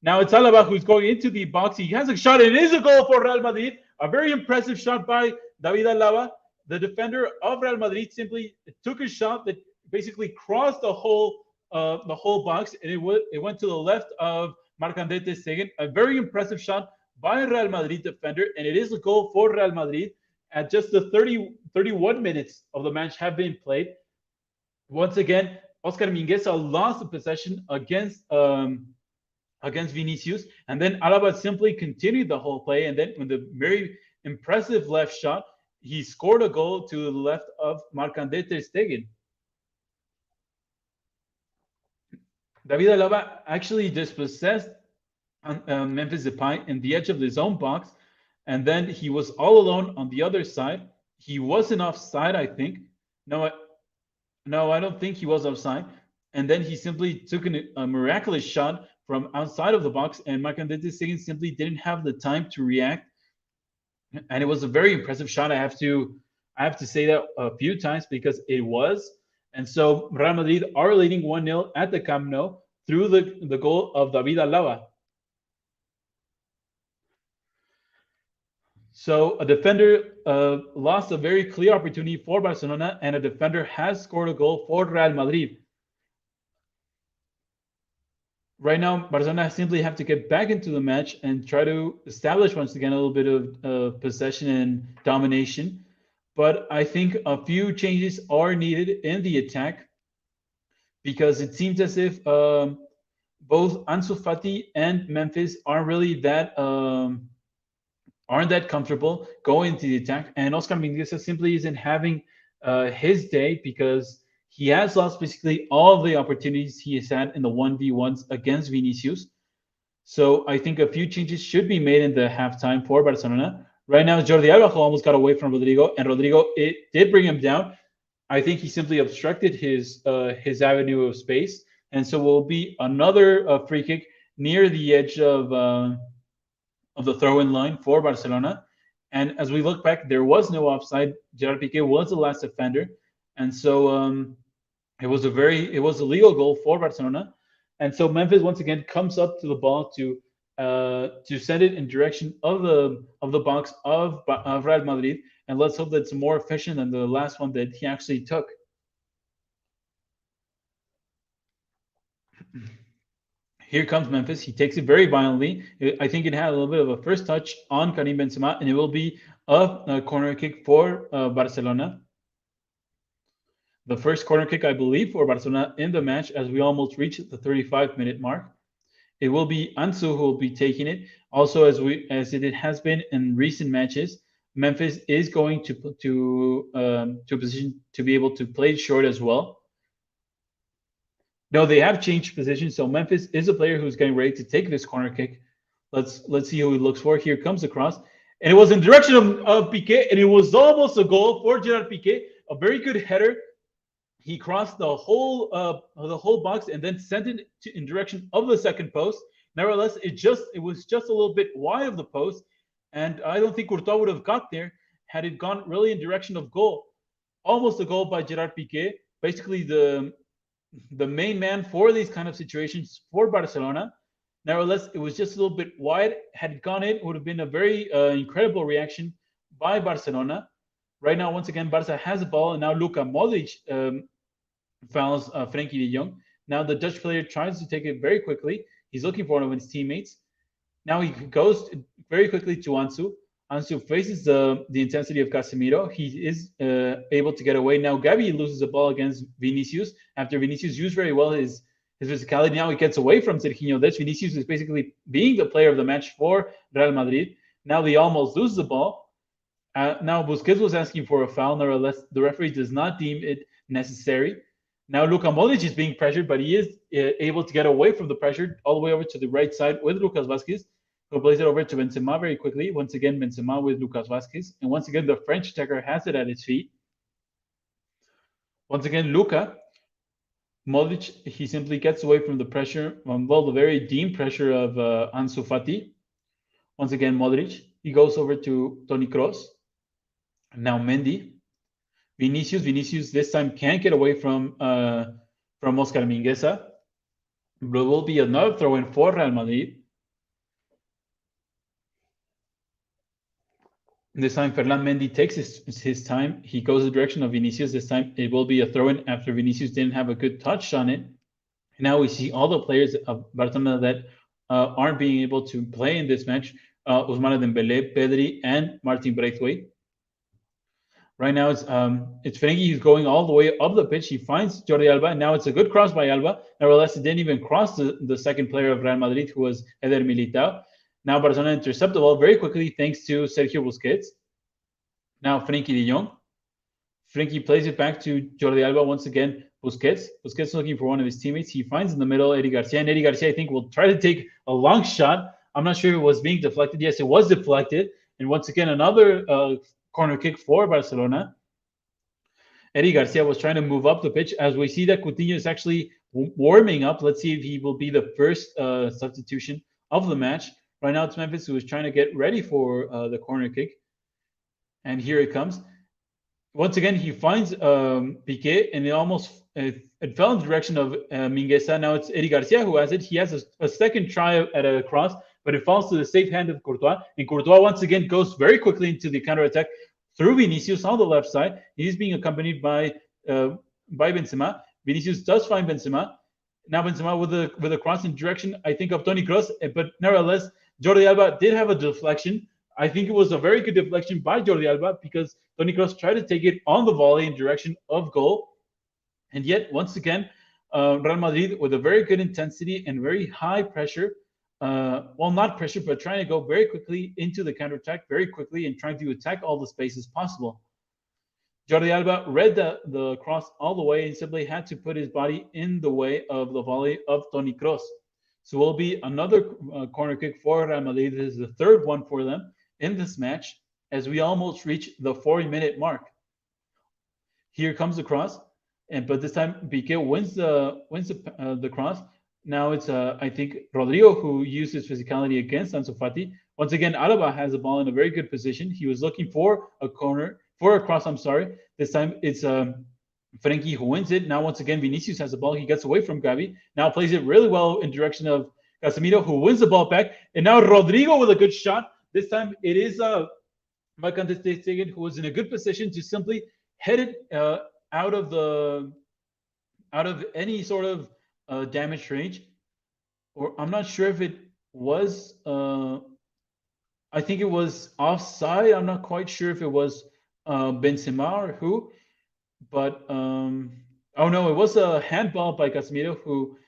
Speaker 1: Now it's Alaba who's going into the box. He has a shot, and it is a goal for Real Madrid. A very impressive shot by David Alaba. The defender of Real Madrid simply took a shot that basically crossed the whole box, and it went to the left of Marc-André Stegen. A very impressive shot by Real Madrid defender, and it is a goal for Real Madrid at just the 31 minutes of the match have been played. Once again, Oscar Mingueza lost the possession against Vinicius, and then Alaba simply continued the whole play, and then with a very impressive left shot, he scored a goal to the left of Marc-André Stegen. David Alaba actually dispossessed Memphis Depay in the edge of his own box, and then he was all alone on the other side. He wasn't offside, I think. No, I don't think he was offside. And then he simply took a miraculous shot from outside of the box, and Marc-André Stegen simply didn't have the time to react. And it was a very impressive shot. I have to say that a few times because it was. And so Real Madrid are leading 1-0 at the Camp Nou through the goal of David Alaba. So a defender lost a very clear opportunity for Barcelona, and a defender has scored a goal for Real Madrid. Right now, Barcelona simply have to get back into the match and try to establish once again a little bit of possession and domination. But I think a few changes are needed in the attack because it seems as if both Ansu Fati and Memphis aren't really that comfortable going to the attack, and Oscar Mingueza simply isn't having his day because he has lost basically all of the opportunities he has had in the 1v1s against Vinicius. So I think a few changes should be made in the halftime for Barcelona. Right now, Jordi Alba almost got away from Rodrigo, and Rodrigo, it did bring him down. I think he simply obstructed his avenue of space, and so will be another free kick near the edge of the throw-in line for Barcelona. And as we look back, there was no offside. Gerard Piqué was the last offender, and so it was a legal goal for Barcelona. And so Memphis once again comes up to the ball to send it in direction of the box of Real Madrid, and let's hope that it's more efficient than the last one that he actually took. Here comes Memphis. He takes it very violently. I think it had a little bit of a first touch on Karim Benzema, and it will be a corner kick for Barcelona. The first corner kick, I believe, for Barcelona in the match as we almost reach the 35-minute mark. It will be Ansu who will be taking it. Also, as it has been in recent matches, Memphis is going to a position to be able to play short as well. No, they have changed position, so Memphis is a player who's getting ready to take this corner kick. Let's see who he looks for. Here comes the cross, and it was in direction of Piqué, and it was almost a goal for Gerard Piqué. A very good header. He crossed the whole box and then sent it in direction of the second post. Nevertheless, it was just a little bit wide of the post, and I don't think Courtois would have got there had it gone really in direction of goal. Almost a goal by Gerard Piqué, basically the main man for these kind of situations for Barcelona. Nevertheless, it was just a little bit wide. Had it gone in, it would have been a very incredible reaction by Barcelona. Right now, once again, Barca has the ball, and now Luka Modric fouls Frenkie de Jong. Now the Dutch player tries to take it very quickly. He's looking for one of his teammates. Now he goes very quickly to Ansu. Ansu faces the intensity of Casemiro. He is able to get away. Now Gavi loses the ball against Vinicius after Vinicius used very well his physicality. Now he gets away from Serginho. This Vinicius is basically being the player of the match for Real Madrid. Now they almost lose the ball. Now Busquets was asking for a foul. Nevertheless, the referee does not deem it necessary. Now Luka Modric is being pressured, but he is able to get away from the pressure all the way over to the right side with Lucas Vazquez, who plays it over to Benzema very quickly. Once again, Benzema with Lucas Vazquez. And once again, the French attacker has it at his feet. Once again, Luka Modric, he simply gets away from the pressure, well, the very deep pressure of Ansu Fati. Once again, Modric, he goes over to Toni Kroos. Now Mendy. Vinicius this time can't get away from Oscar Mingueza. There will be another throw-in for Real Madrid. This time, Ferland Mendy takes his time. He goes the direction of Vinicius. This time, it will be a throw-in after Vinicius didn't have a good touch on it. And now we see all the players of Barcelona that aren't being able to play in this match. Ousmane Dembele, Pedri, and Martin Braithwaite. Right now, it's Frenkie who's going all the way up the pitch. He finds Jordi Alba, and now it's a good cross by Alba. Nevertheless, it didn't even cross the second player of Real Madrid, who was Eder Militao. Now Barcelona intercept the ball very quickly thanks to Sergio Busquets. Now Frenkie de Jong. Frenkie plays it back to Jordi Alba once again. Busquets looking for one of his teammates. He finds in the middle Eddie Garcia, and Eddie Garcia, I think, will try to take a long shot. I'm not sure if it was being deflected. Yes, it was deflected. And once again, another corner kick for Barcelona. Eddie Garcia was trying to move up the pitch. As we see that Coutinho is actually warming up. Let's see if he will be the first substitution of the match. Right now, it's Memphis who is trying to get ready for the corner kick. And here it comes. Once again, he finds Piqué, and it fell in the direction of Mingueza. Now it's Eddie Garcia who has it. He has a second try at a cross, but it falls to the safe hand of Courtois. And Courtois once again goes very quickly into the counterattack through Vinicius on the left side. He's being accompanied by Benzema. Vinicius does find Benzema. Now Benzema with a cross in direction, I think, of Toni Kroos. But nevertheless, Jordi Alba did have a deflection. I think it was a very good deflection by Jordi Alba because Toni Kroos tried to take it on the volley in direction of goal. And yet, once again, Real Madrid with a very good intensity and very high pressure. Well, not pressure, but trying to go very quickly into the counterattack, very quickly, and trying to attack all the spaces possible. Jordi Alba read the cross all the way and simply had to put his body in the way of the volley of Toni Kroos. So it will be another corner kick for Real Madrid. This is the third one for them in this match as we almost reach the 40-minute mark. Here comes the cross, but this time Piqué wins the cross. Now it's I think Rodrigo who used his physicality against Ansu Fati. Once again, Alaba has the ball in a very good position. He was looking for a cross. I'm sorry. This time it's Frenkie who wins it. Now once again Vinicius has the ball. He gets away from Gavi. Now plays it really well in direction of Casemiro, who wins the ball back. And now Rodrigo with a good shot. This time it is Mercantil Stegen who was in a good position to simply head it out of any sort of damage range. Or I'm not sure if it was. I think it was offside. I'm not quite sure if it was Benzema or who. But oh no, it was a handball by Casemiro who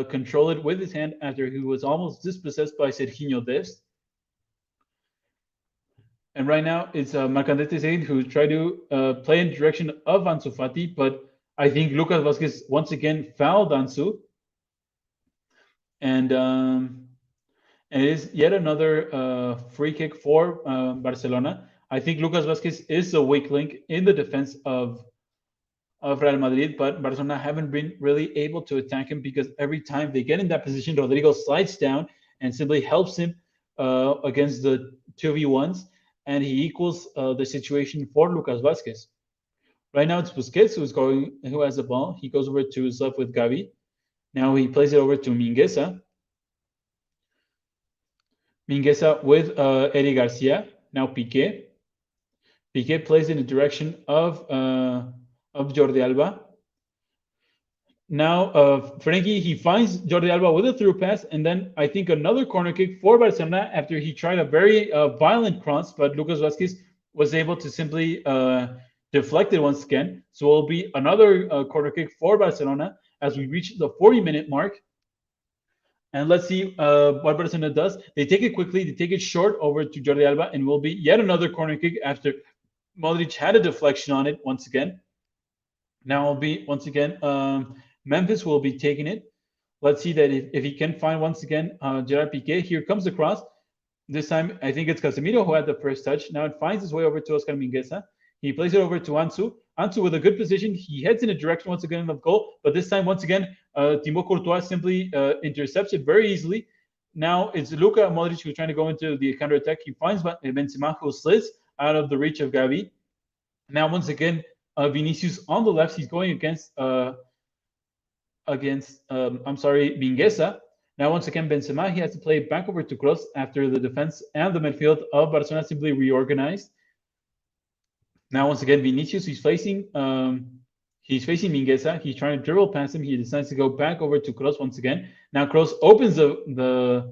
Speaker 1: controlled it with his hand after he was almost dispossessed by Serginho Dest. And right now it's Mercantil Stegen who tried to play in direction of Ansu Fati, but I think Lucas Vazquez once again fouled Ansu. And it is yet another free kick for Barcelona. I think Lucas Vazquez is a weak link in the defense of Real Madrid, but Barcelona haven't been really able to attack him because every time they get in that position, Rodrigo slides down and simply helps him against the 2v1s, and he equals the situation for Lucas Vazquez. Right now it's Busquets who has the ball. He goes over to his left with Gavi. Now he plays it over to Mingueza. Mingueza with Eddie Garcia. Now Piqué. Piqué plays in the direction of Jordi Alba. Now, Frenkie, he finds Jordi Alba with a through pass, and then I think another corner kick for Barcelona after he tried a very violent cross, but Lucas Vazquez was able to simply deflect it once again. So it will be another corner kick for Barcelona as we reach the 40-minute mark. And let's see what Barcelona does. They take it quickly, they take it short over to Jordi Alba, and will be yet another corner kick after Modric had a deflection on it once again. Now will be once again Memphis will be taking it. Let's see that if he can find once again Gerard Piqué. Here comes the cross. This time I think it's Casemiro who had the first touch. Now it finds its way over to Oscar Mingueza. He plays it over to Ansu. Ansu with a good position. He heads in a direction once again of goal, but this time once again Thibaut Courtois simply intercepts it very easily. Now it's Luka Modric who's trying to go into the counter attack. He finds Benzema who slits out of the reach of Gavi. Now once again Vinicius on the left. He's going against Mingueza. Now once again Benzema, he has to play back over to Kroos after the defense and the midfield of Barcelona simply reorganized. Now once again Vinicius, he's facing Mingueza. He's trying to dribble past him. He decides to go back over to Kroos once again. Now Kroos opens the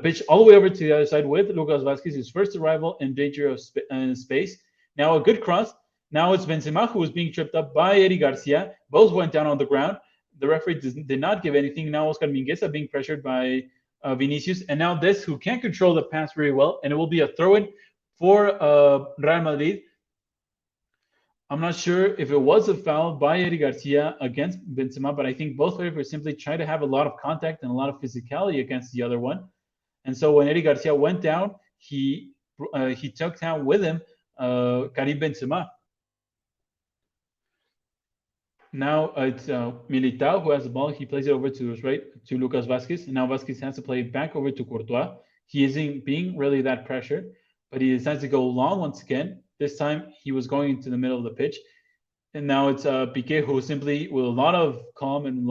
Speaker 1: pitch all the way over to the other side with Lucas Vazquez, his first arrival in danger of space. Now a good cross. Now it's Benzema who was being tripped up by Eddie Garcia. Both went down on the ground. The referee did not give anything. Now Oscar Mingueza being pressured by Vinicius. And now this who can't control the pass very well. And it will be a throw-in for Real Madrid. I'm not sure if it was a foul by Eddie Garcia against Benzema, but I think both players were simply trying to have a lot of contact and a lot of physicality against the other one. And so when Eddie Garcia went down, he took down with him Karim Benzema. Now it's Militao who has the ball. He plays it over to his right to Lucas Vazquez. And now Vazquez has to play it back over to Courtois. He isn't being really that pressured, but he decides to go long once again. This time he was going into the middle of the pitch. And now it's Piqué who simply, with a lot of calm and a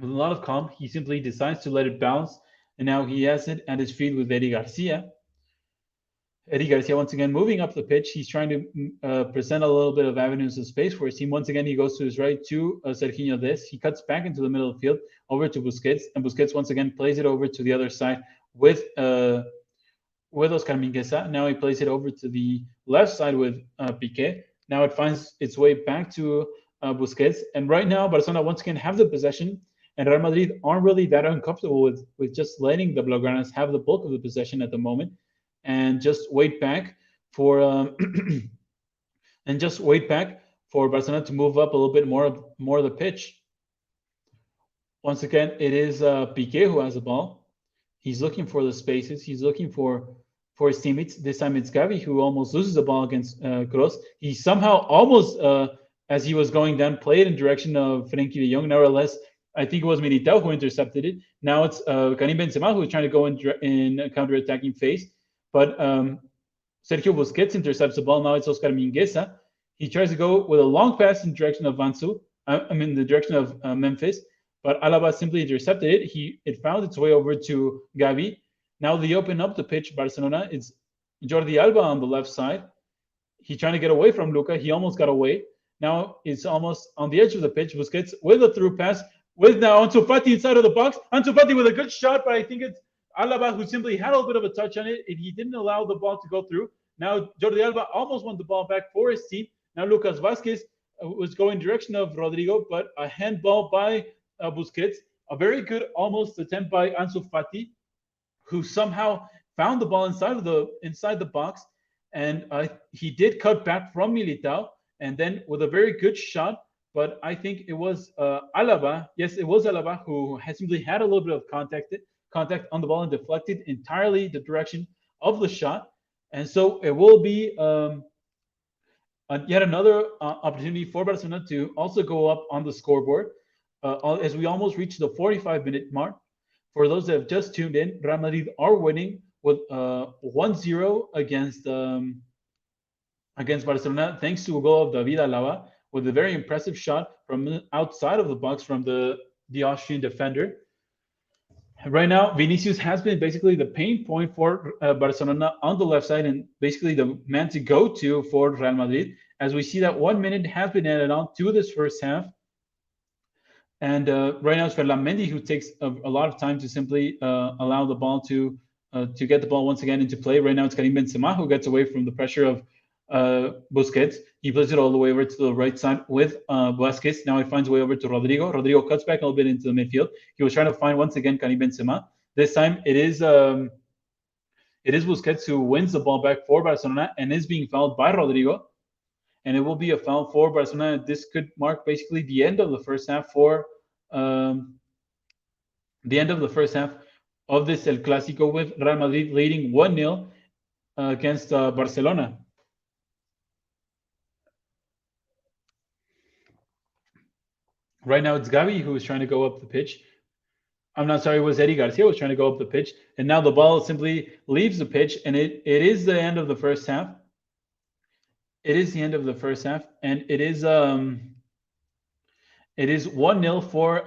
Speaker 1: lot of calm, he simply decides to let it bounce. And now he has it at his feet with Eddie Garcia. Eddie Garcia once again moving up the pitch. He's trying to present a little bit of avenues of space for his team. Once again, he goes to his right to Serginho Dest. He cuts back into the middle of the field over to Busquets, and Busquets once again plays it over to the other side with Oscar Mingueza. Now he plays it over to the left side with Piqué. Now it finds its way back to Busquets, and right now Barcelona once again have the possession, and Real Madrid aren't really that uncomfortable with just letting the Blaugranas have the bulk of the possession at the moment. And just wait back for Barcelona to move up a little bit more of the pitch. Once again, it is Piqué who has the ball. He's looking for the spaces. He's looking for his teammates. This time it's Gavi who almost loses the ball against Kroos. He somehow almost, as he was going down, played in direction of Frenkie de Jong. Nevertheless, I think it was Militao who intercepted it. Now it's Karim Benzema who is trying to go in a counter-attacking phase. But Sergio Busquets intercepts the ball. Now it's Oscar Mingueza. He tries to go with a long pass in the direction of the direction of Memphis. But Alaba simply intercepted it. It found its way over to Gavi. Now they open up the pitch, Barcelona. It's Jordi Alba on the left side. He's trying to get away from Luka. He almost got away. Now it's almost on the edge of the pitch. Busquets with a through pass. With now Ansu Fati inside of the box. Ansu Fati with a good shot, but I think it's Alaba, who simply had a little bit of a touch on it, and he didn't allow the ball to go through. Now, Jordi Alba almost won the ball back for his team. Now, Lucas Vazquez was going direction of Rodrigo, but a handball by Busquets. A very good almost attempt by Ansu Fati, who somehow found the ball inside the box, and he did cut back from Militao, and then with a very good shot. But I think it was Alaba. Yes, it was Alaba who simply had a little bit of contact on the ball and deflected entirely the direction of the shot. And so it will be yet another opportunity for Barcelona to also go up on the scoreboard as we almost reach the 45-minute mark. For those that have just tuned in, Real Madrid are winning with 1-0 against Barcelona, thanks to a goal of David Alaba with a very impressive shot from outside of the box from the Austrian defender. Right now, Vinicius has been basically the pain point for Barcelona on the left side and basically the man to go to for Real Madrid. As we see that 1 minute has been added on to this first half. And right now it's Ferland who takes a lot of time to simply allow the ball to get the ball once again into play. Right now it's Karim Benzema who gets away from the pressure of Busquets. He plays it all the way over to the right side with Vasquez. Now he finds a way over to Rodrigo. Rodrigo cuts back a little bit into the midfield. He was trying to find once again Karim Benzema. This time it is Busquets who wins the ball back for Barcelona and is being fouled by Rodrigo. And it will be a foul for Barcelona. This could mark basically the end of the first half for the end of the first half of this El Clásico, with Real Madrid leading 1-0 against Barcelona. Right now it's Gavi who is trying to go up the pitch. I'm not sorry, it was Eddie Garcia who was trying to go up the pitch. And now the ball simply leaves the pitch, and it is the end of the first half. It is the end of the first half, and it is 1-0 for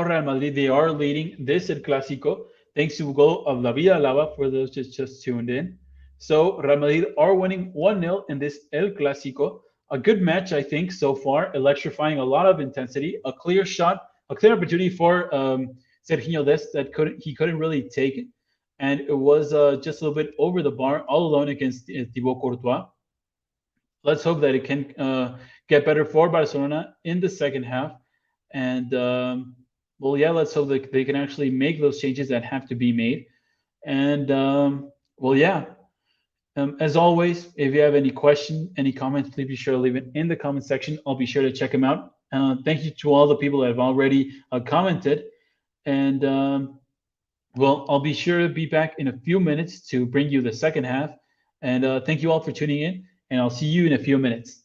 Speaker 1: Real Madrid. They are leading this El Clásico thanks to a goal of La Vida Lava for those just tuned in. So Real Madrid are winning 1-0 in this El Clásico. A good match, I think, so far, electrifying, a lot of intensity, a clear shot, a clear opportunity for Serginho Dest that he couldn't really take it. And it was just a little bit over the bar, all alone against Thibaut Courtois. Let's hope that it can get better for Barcelona in the second half. And well, yeah, let's hope that they can actually make those changes that have to be made. And well, yeah. As always, if you have any questions, any comments, please be sure to leave it in the comment section. I'll be sure to check them out. Thank you to all the people that have already commented. And well, I'll be sure to be back in a few minutes to bring you the second half. And thank you all for tuning in, and I'll see you in a few minutes.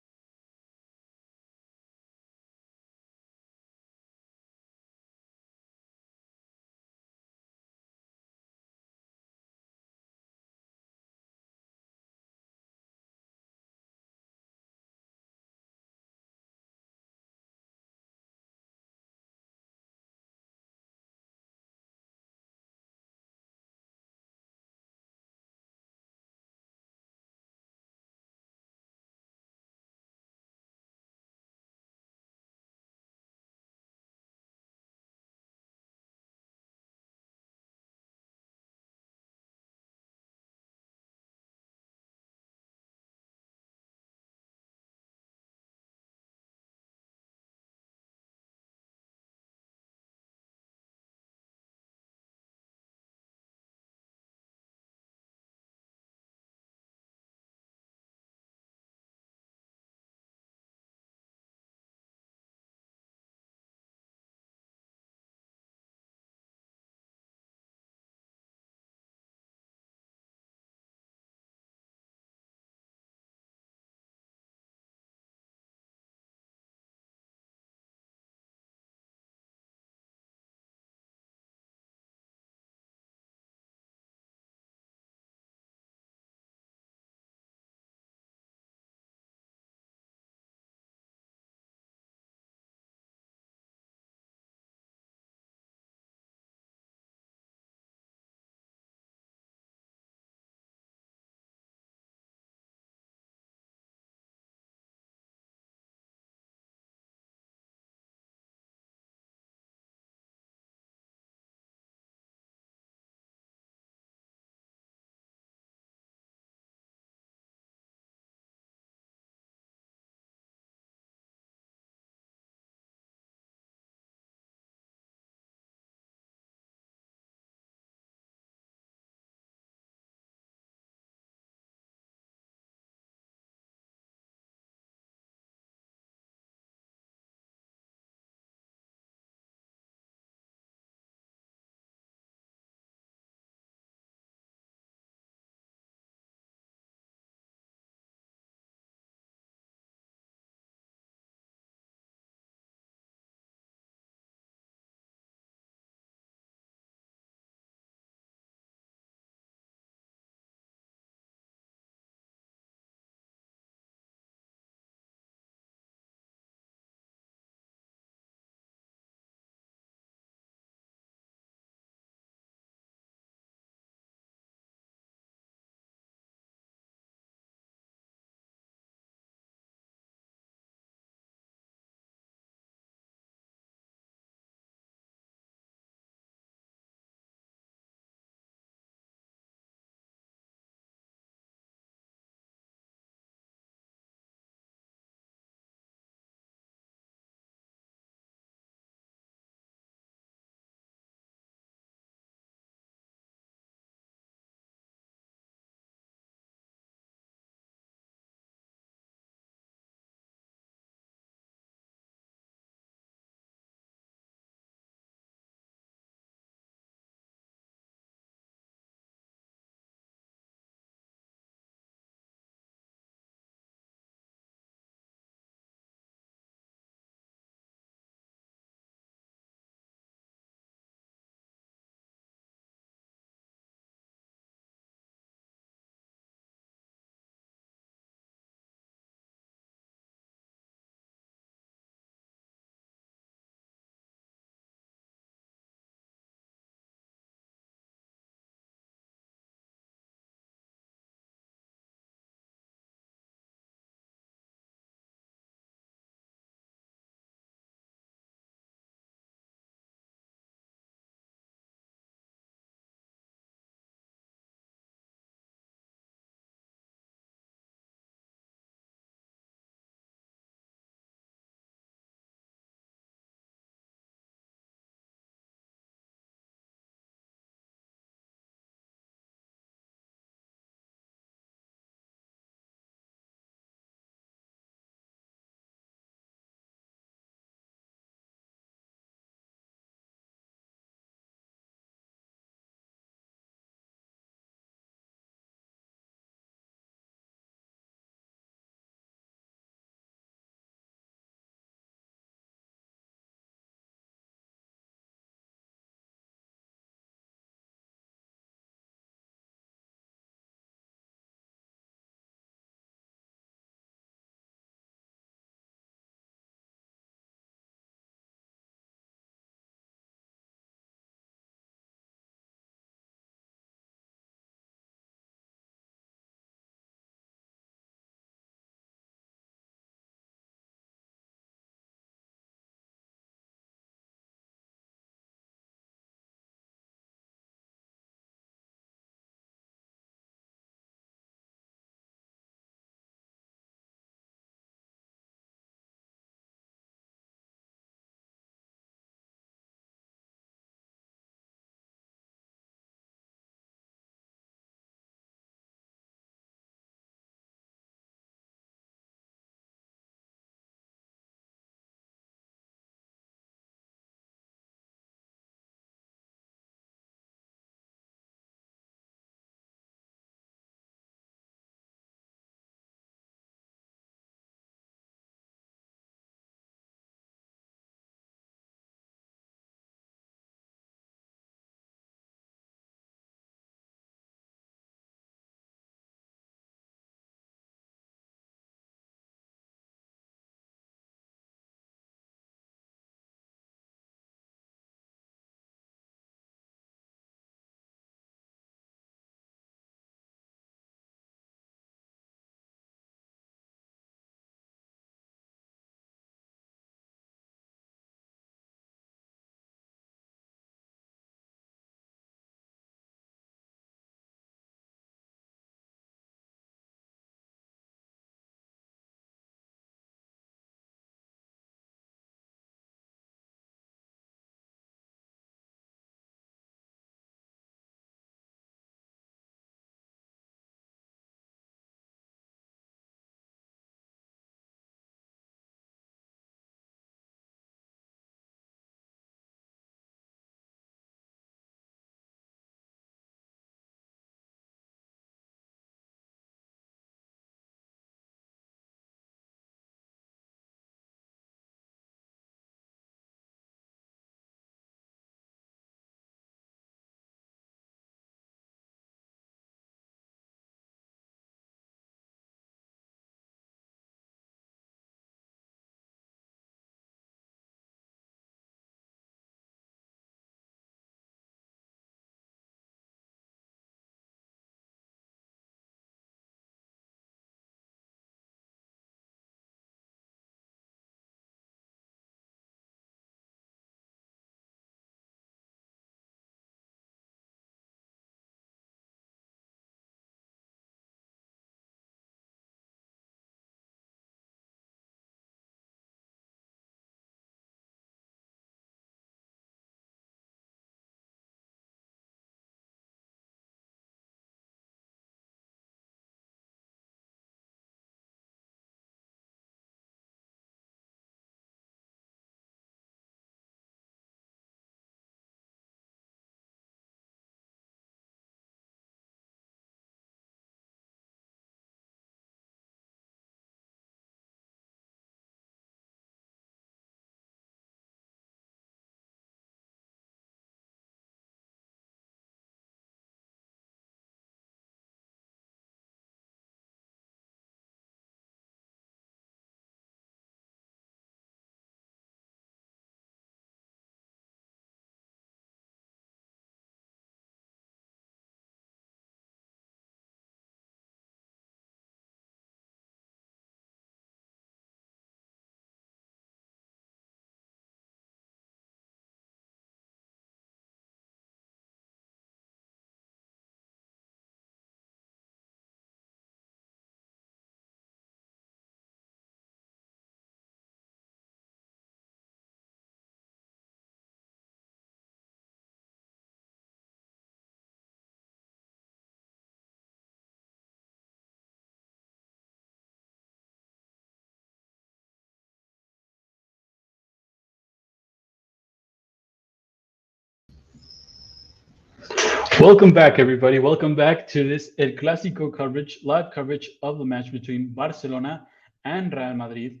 Speaker 1: Welcome back, everybody. Welcome back to this El Clásico coverage, live coverage of the match between Barcelona and Real Madrid.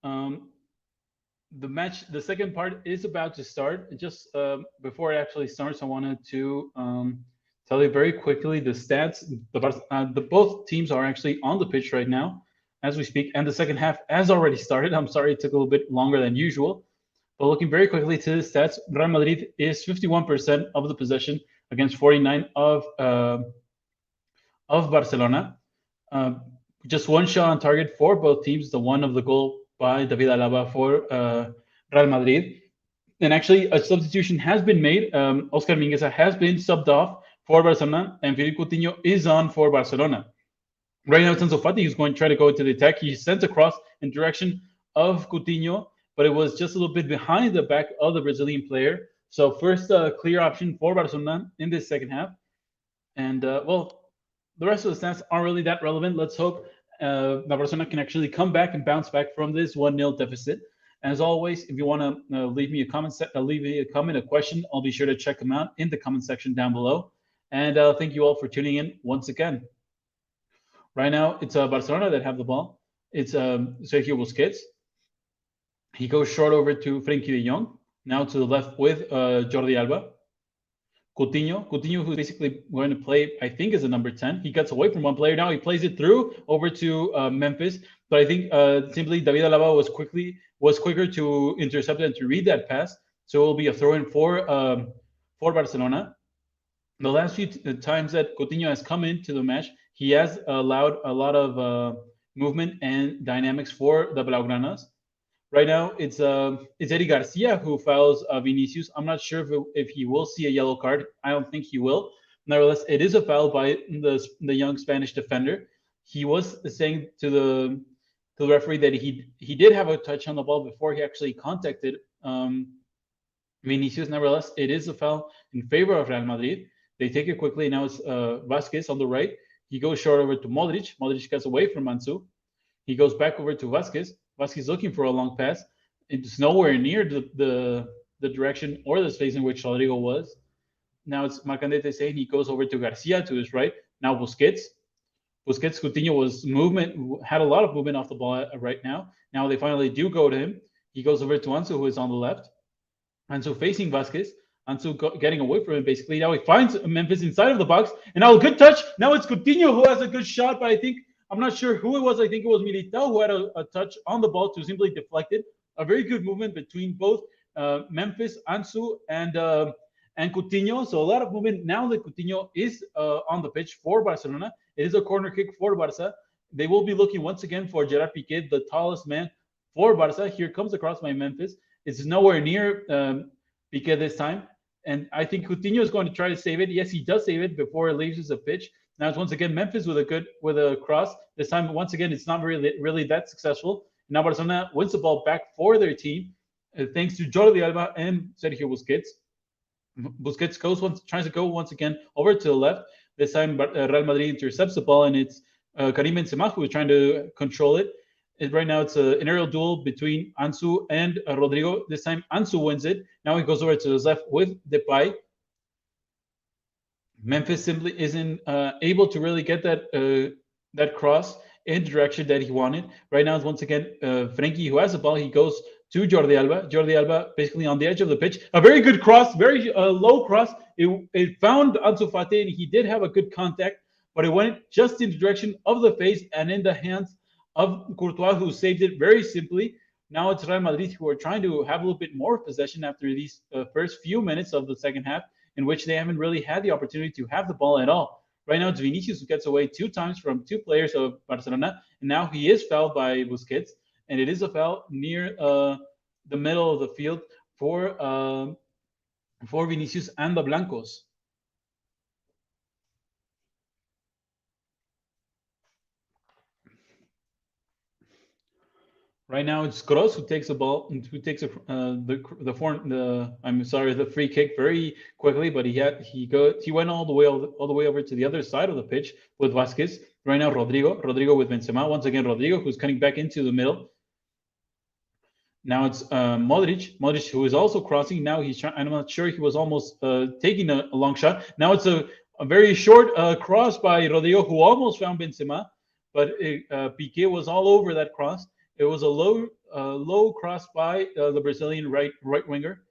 Speaker 1: Um, the match, the second part is about to start. Just before it actually starts, I wanted to tell you very quickly the stats. The both teams are actually on the pitch right now as we speak, and the second half has already started. I'm sorry it took a little bit longer than usual. But looking very quickly to the stats, Real Madrid is 51% of the possession against 49 of Barcelona. Uh, just one shot on target for both teams. The one of the goal by David Alaba for Real Madrid. And actually, a substitution has been made. Oscar Mingueza has been subbed off for Barcelona, and Philippe Coutinho is on for Barcelona. Right now, it's Ansu Fati who's going to try to go into the attack. He sent across in direction of Coutinho, but it was just a little bit behind the back of the Brazilian player. So first clear option for Barcelona in this second half. And well, the rest of the stats aren't really that relevant. Let's hope that Barcelona can actually come back and bounce back from this 1-0 deficit. As always, if you want to leave me a comment, a question, I'll be sure to check them out in the comment section down below. And thank you all for tuning in once again. Right now, it's Barcelona that have the ball. It's Sergio Busquets. He goes short over to Frenkie de Jong. Now to the left with Jordi Alba. Coutinho, who's basically going to play, I think, as a number 10. He gets away from one player. Now he plays it through over to Memphis. But I think simply David Alaba was quicker to intercept and to read that pass. So it will be a throw-in for Barcelona. The last few times that Coutinho has come into the match, he has allowed a lot of movement and dynamics for the Blaugranas. Right now, it's Eddie Garcia who fouls Vinicius. I'm not sure if he will see a yellow card. I don't think he will. Nevertheless, it is a foul by the young Spanish defender. He was saying to the referee that he did have a touch on the ball before he actually contacted Vinicius. Nevertheless, it is a foul in favor of Real Madrid. They take it quickly. Now it's Vasquez on the right. He goes short over to Modric. Modric gets away from Ansu. He goes back over to Vasquez. Vasquez looking for a long pass. It's nowhere near the direction or the space in which Rodrigo was. Now it's Marcandete saying he goes over to Garcia to his right. Now Busquets. Coutinho had a lot of movement off the ball right now. Now they finally do go to him. He goes over to Ansu, who is on the left. Ansu facing Vasquez. Ansu getting away from him, basically. Now he finds Memphis inside of the box. And now a good touch. Now it's Coutinho who has a good shot, but I'm not sure who it was. I think it was Militao who had a touch on the ball to simply deflect it. A very good movement between both Memphis, Ansu, and Coutinho. So a lot of movement. Now that Coutinho is on the pitch for Barcelona, it is a corner kick for Barca. They will be looking once again for Gerard Piqué, the tallest man for Barca. Here comes across by Memphis. It's nowhere near Piqué this time. And I think Coutinho is going to try to save it. Yes, he does save it before it leaves the pitch. Now it's once again Memphis with a cross. This time, once again, it's not really that successful. Now Barcelona wins the ball back for their team, thanks to Jordi Alba and Sergio Busquets. Busquets tries to go once again over to the left. This time, Real Madrid intercepts the ball, and it's Karim Benzema who is trying to control it. Right now, it's an aerial duel between Ansu and Rodrigo. This time, Ansu wins it. Now he goes over to the left with Depay. Memphis simply isn't able to really get that cross in the direction that he wanted. Right now, once again, Frenkie, who has the ball, he goes to Jordi Alba. Jordi Alba basically on the edge of the pitch. A very good cross, very low cross. It found Ansu Fati, and he did have a good contact, but it went just in the direction of the face and in the hands of Courtois, who saved it very simply. Now it's Real Madrid who are trying to have a little bit more possession after these first few minutes of the second half, in which they haven't really had the opportunity to have the ball at all. Right now, it's Vinicius who gets away 2 times from 2 players of Barcelona, and now he is fouled by Busquets, and it is a foul near the middle of the field for Vinicius and the Blancos. Right now, it's Kroos who takes the ball, who takes the free kick very quickly, but he went all the way over to the other side of the pitch with Vasquez. Right now, Rodrigo with Benzema. Once again, Rodrigo who's cutting back into the middle. Now it's Modric who is also crossing. Now he's trying. I'm not sure. He was almost taking a long shot. Now it's a very short cross by Rodrigo, who almost found Benzema, but Piqué was all over that cross. It was a low cross by the Brazilian right winger.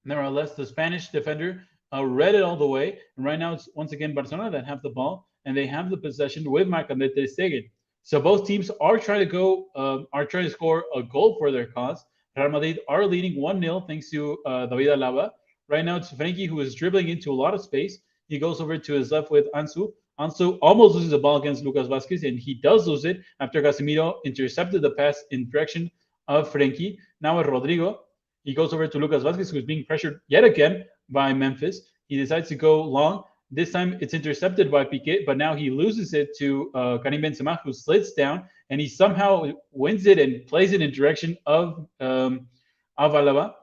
Speaker 1: Nevertheless, the Spanish defender read it all the way. And right now, it's once again Barcelona that have the ball and they have the possession with Marc-André ter Stegen. So both teams are trying to score a goal for their cause. Real Madrid are leading 1-0 thanks to David Alaba. Right now, it's Frenkie who is dribbling into a lot of space. He goes over to his left with Ansu. Ansu almost loses the ball against Lucas Vazquez, and he does lose it after Casemiro intercepted the pass in direction of Frenkie. Now with Rodrigo, he goes over to Lucas Vazquez, who's being pressured yet again by Memphis. He decides to go long. This time it's intercepted by Piqué, but now he loses it to Karim Benzema, who slits down, and he somehow wins it and plays it in direction of Alaba.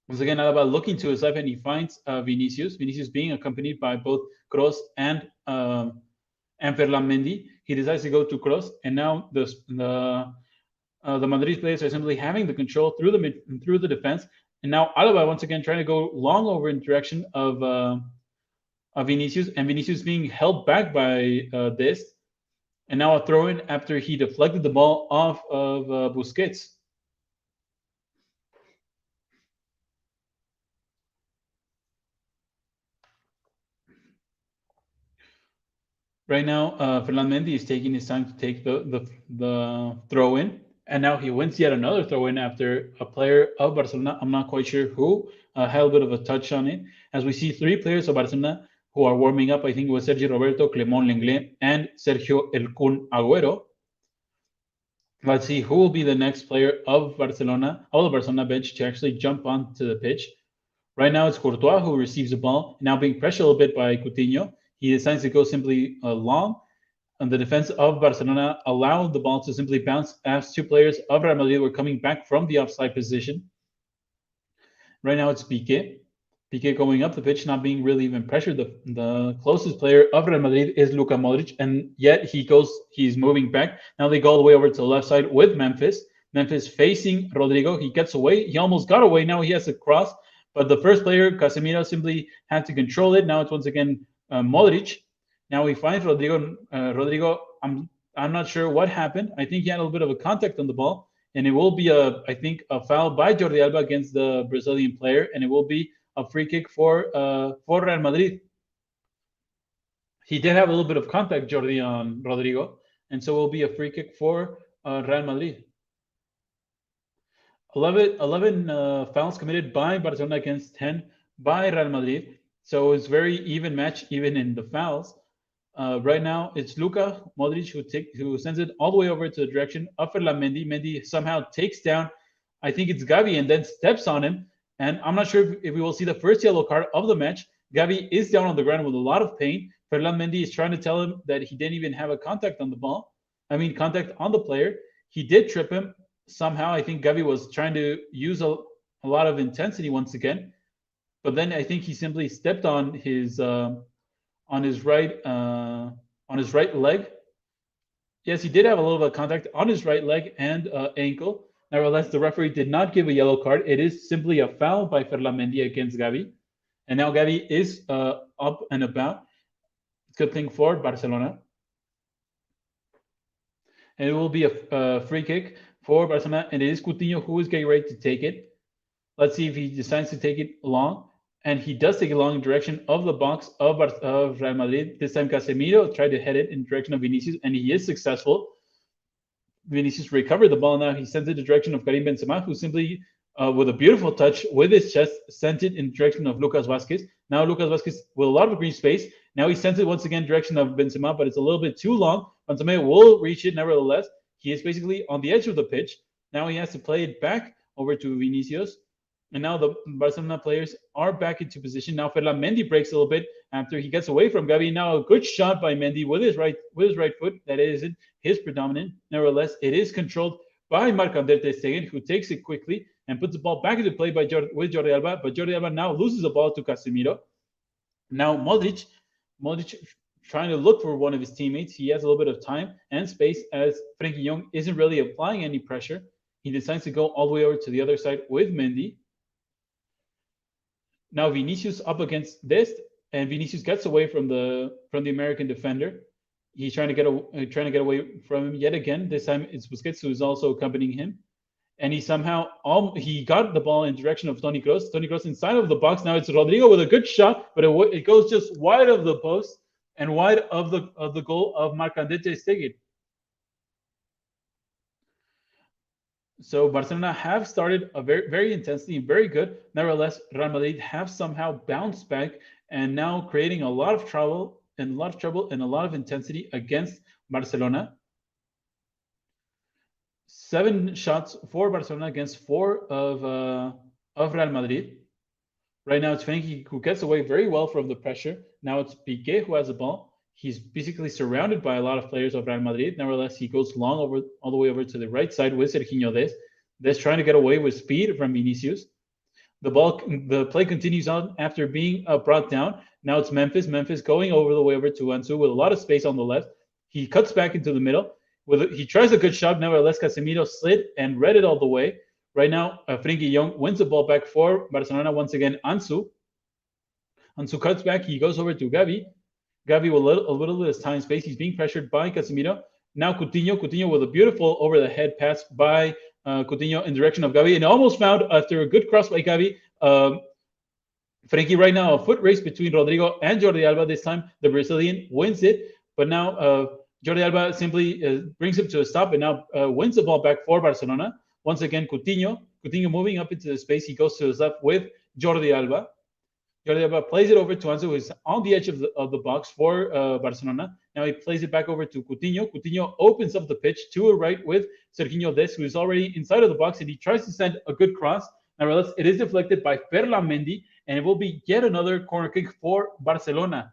Speaker 1: Once again, Alaba looking to his left, and he finds Vinicius. Vinicius being accompanied by both Kroos and Ferland Mendy. He decides to go to Kroos, and now the Madrid players are simply having the control through the defense. And now Alaba once again trying to go long over in direction of Vinicius, and Vinicius being held back by this. And now a throw-in after he deflected the ball off of Busquets. Right now, Ferland Mendy is taking his time to take the throw-in. And now he wins yet another throw-in after a player of Barcelona, I'm not quite sure who, had a bit of a touch on it. As we see 3 players of Barcelona who are warming up. I think it was Sergio Roberto, Clement Lenglet, and Sergio El Kun Agüero. Let's see who will be the next player of Barcelona, of the Barcelona bench, to actually jump onto the pitch. Right now, it's Courtois who receives the ball, now being pressured a little bit by Coutinho. He decides to go simply long. And the defense of Barcelona allowed the ball to simply bounce as 2 players of Real Madrid were coming back from the offside position. Right now, it's Piqué. Piqué going up the pitch, not being really even pressured. The closest player of Real Madrid is Luka Modric, and yet he's moving back. Now they go all the way over to the left side with Memphis. Memphis facing Rodrigo. He gets away. He almost got away. Now he has to cross. But the first player, Casemiro, simply had to control it. Now it's once again Modric. Now he finds Rodrigo. Rodrigo, I'm not sure what happened. I think he had a little bit of a contact on the ball, and it will be a foul by Jordi Alba against the Brazilian player, and it will be a free kick for Real Madrid. He did have a little bit of contact, Jordi, on Rodrigo, and so it will be a free kick for Real Madrid. 11 fouls committed by Barcelona against 10 by Real Madrid. So it's very even match, even in the fouls. Right now, it's Luka Modric who sends it all the way over to the direction of Ferland Mendy. Mendy somehow takes down, I think it's Gavi, and then steps on him. And I'm not sure if we will see the first yellow card of the match. Gavi is down on the ground with a lot of pain. Ferland Mendy is trying to tell him that he didn't even have a contact on the ball. Contact on the player. He did trip him somehow. I think Gavi was trying to use a lot of intensity once again. But then I think he simply stepped on his right leg. Yes, he did have a little bit of contact on his right leg and ankle. Nevertheless, the referee did not give a yellow card. It is simply a foul by Ferland Mendy against Gavi. And now Gavi is up and about. It's a good thing for Barcelona. And it will be a free kick for Barcelona. And it is Coutinho who is getting ready to take it. Let's see if he decides to take it long. And he does take it long in direction of the box of Real Madrid. This time Casemiro tried to head it in direction of Vinicius, and he is successful. Vinicius recovered the ball. Now he sends it in the direction of Karim Benzema, who simply, with a beautiful touch with his chest, sent it in the direction of Lucas Vazquez. Now Lucas Vazquez with a lot of green space. Now he sends it once again in the direction of Benzema, but it's a little bit too long. Benzema will reach it nevertheless. He is basically on the edge of the pitch. Now he has to play it back over to Vinicius. And now the Barcelona players are back into position. Now Ferland Mendy breaks a little bit after he gets away from Gavi. Now a good shot by Mendy with his right foot. That isn't his predominant. Nevertheless, it is controlled by Marc-André ter Stegen, who takes it quickly and puts the ball back into play with Jordi Alba. But Jordi Alba now loses the ball to Casemiro. Now Modric trying to look for one of his teammates. He has a little bit of time and space as Frenkie de Jong isn't really applying any pressure. He decides to go all the way over to the other side with Mendy. Now Vinicius up against Dest. and Vinicius gets away from the American defender. He's trying to get away from him yet again. This time it's Busquets who is also accompanying him, and he somehow he got the ball in direction of Toni Kroos. Toni Kroos inside of the box. Now it's Rodrigo with a good shot, but it goes just wide of the post and wide of the goal of Marc-André Stegen. So Barcelona have started a very intensely, very good. Nevertheless, Real Madrid have somehow bounced back and now creating a lot of trouble and a lot of intensity against Barcelona. 7 shots for Barcelona against 4 of Real Madrid. Right now it's Frenkie who gets away very well from the pressure. Now it's Piqué who has the ball. He's basically surrounded by a lot of players of Real Madrid. Nevertheless, he goes long all the way over to the right side with Serginho Dest. Dest trying to get away with speed from Vinicius. The play continues on after being brought down. Now it's Memphis. Memphis going over the way over to Ansu with a lot of space on the left. He cuts back into the middle. He tries a good shot. Nevertheless, Casemiro slid and read it all the way. Right now, Frenkie de Jong wins the ball back for Barcelona. Once again, Ansu cuts back. He goes over to Gavi. Gavi with a little bit of time space. He's being pressured by Casemiro. Now Coutinho with a beautiful over-the-head pass by Coutinho in direction of Gavi. And almost found after a good cross by Gavi. Frenkie right now, a foot race between Rodrigo and Jordi Alba. This time, the Brazilian wins it. But now Jordi Alba simply brings him to a stop and now wins the ball back for Barcelona. Once again, Coutinho moving up into the space. He goes to his left with Jordi Alba. Jordi Alba plays it over to Ansu, who is on the edge of the box for Barcelona. Now he plays it back over to Coutinho. Coutinho opens up the pitch to a right with Serginho Dest, who is already inside of the box, and he tries to send a good cross. Nevertheless, it is deflected by Ferland, and it will be yet another corner kick for Barcelona.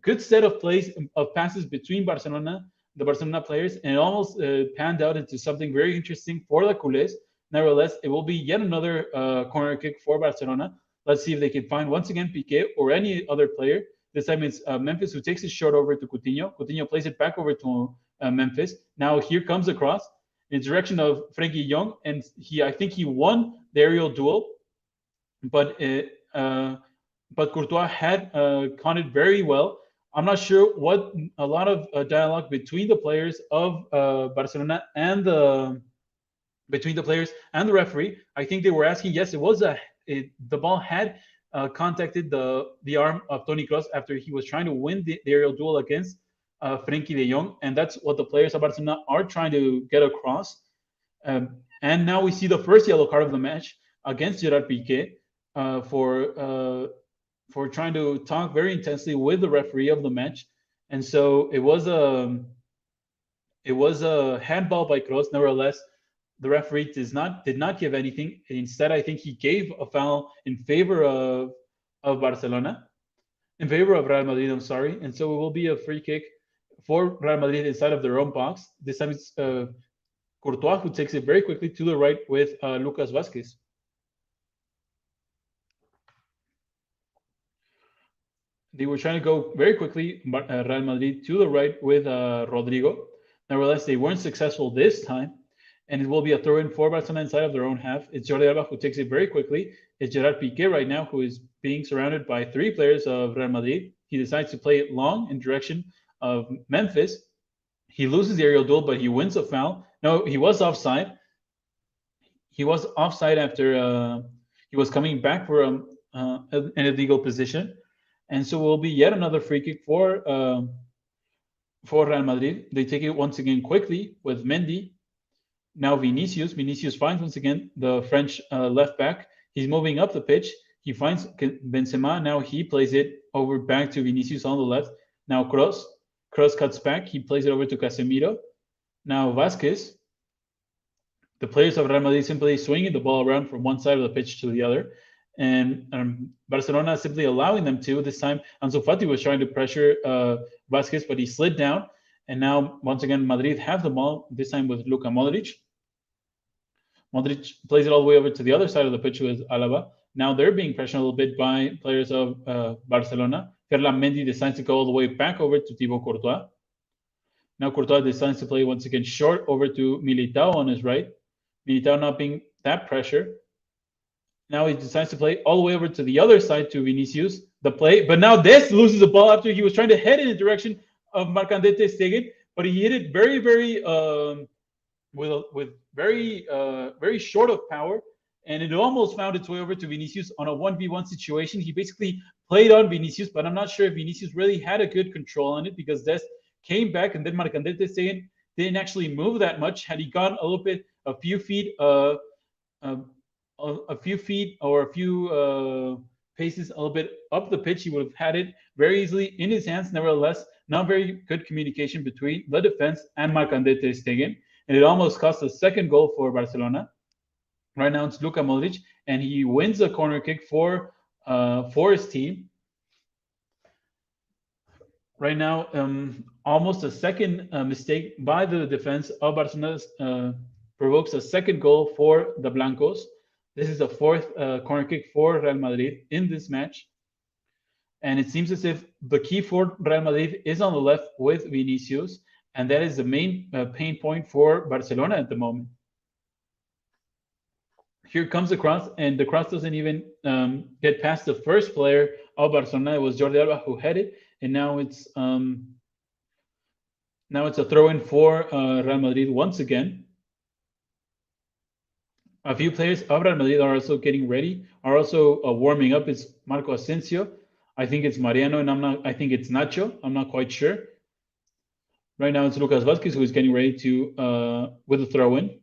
Speaker 1: Good set of plays of passes between the Barcelona players, and it almost panned out into something very interesting for the culés. Nevertheless, it will be yet another corner kick for Barcelona. Let's see if they can find, once again, Piqué or any other player. This time it's Memphis who takes his shot over to Coutinho. Coutinho plays it back over to Memphis. Now here comes the cross in direction of Frenkie de Jong, and I think he won the aerial duel, but Courtois had caught it very well. I'm not sure what a lot of dialogue between the players of Barcelona and between the players and the referee. I think they were asking. Yes, it was the ball had contacted the arm of Toni Kroos after he was trying to win the aerial duel against Frenkie de Jong, and that's what the players of Barcelona are trying to get across. And now we see the first yellow card of the match against Gerard Piqué for trying to talk very intensely with the referee of the match. And so it was a handball by Kroos. Nevertheless, the referee did not give anything. Instead, I think he gave a foul in favor of Barcelona, in favor of Real Madrid. I'm sorry. And so it will be a free kick for Real Madrid inside of their own box. This time it's Courtois who takes it very quickly to the right with Lucas Vázquez. They were trying to go very quickly, Real Madrid, to the right with Rodrigo. Nevertheless, they weren't successful this time, and it will be a throw-in for Barcelona inside of their own half. It's Jordi Alba who takes it very quickly. It's Gerard Piqué right now who is being surrounded by 3 players of Real Madrid. He decides to play it long in direction of Memphis. He loses the aerial duel, but he wins a foul. No, he was offside. He was offside after he was coming back for an illegal position. And so it will be yet another free kick for Real Madrid. They take it once again quickly with Mendy. Now Vinicius. Vinicius finds once again the French left back. He's moving up the pitch. He finds Benzema. Now he plays it over back to Vinicius on the left. Now Kroos. Kroos cuts back. He plays it over to Casemiro. Now Vázquez. The players of Real Madrid simply swinging the ball around from one side of the pitch to the other. And Barcelona simply allowing them to. This time, Ansu Fati was trying to pressure Vázquez, but he slid down. And now, once again, Madrid have the ball, this time with Luka Modric. Modric plays it all the way over to the other side of the pitch with Alaba. Now they're being pressured a little bit by players of Barcelona. Ferland decides to go all the way back over to Thibaut Courtois. Now Courtois decides to play once again short over to Militao on his right. Militao not being that pressure. Now he decides to play all the way over to the other side to Vinicius. the play. But now Des loses the ball after he was trying to head in the direction of Marcandete Stegen, but he hit it very with very short of power, and it almost found its way over to Vinicius on a 1v1 situation. He basically played on Vinicius, but I'm not sure if Vinicius really had a good control on it because Des came back, and then Marcandete Stegen didn't actually move that much. Had he gone a little bit, uh, a few feet or a few paces a little bit up the pitch, he would have had it very easily in his hands. Nevertheless, not very good communication between the defense and Marcandete Stegen, and it almost cost a second goal for Barcelona. Right now it's Luka Modric, and he wins a corner kick for his team. Right now, almost a second mistake by the defense of Barcelona provokes a second goal for the Blancos. This is the fourth corner kick for Real Madrid in this match. And it seems as if the key for Real Madrid is on the left with Vinicius, and that is the main pain point for Barcelona at the moment. Here comes the cross, and the cross doesn't even get past the first player of Barcelona. It was Jordi Alba who had it, and now it's a throw-in for Real Madrid once again. A few players of Real Madrid are also getting ready, are also warming up. It's Marco Asensio. I think it's Mariano, and I think it's Nacho. I'm not quite sure. Right now it's Lucas Vazquez who is getting ready to with a throw-in.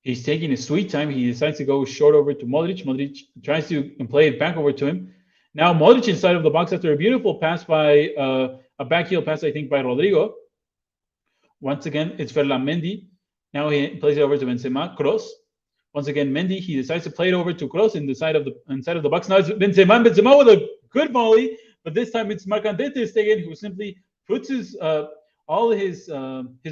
Speaker 1: He's taking his sweet time. He decides to go short over to Modric. Modric tries to play it back over to him. Now Modric inside of the box after a beautiful pass by a backheel pass, I think, by Rodrigo. Once again, it's Ferland Mendy. Now he plays it over to Benzema. Kroos. Once again, Mendy. He decides to play it over to Kroos inside of the box. Now it's Benzema. Benzema with a good volley, but this time it's Marcandete Stegen who simply puts all his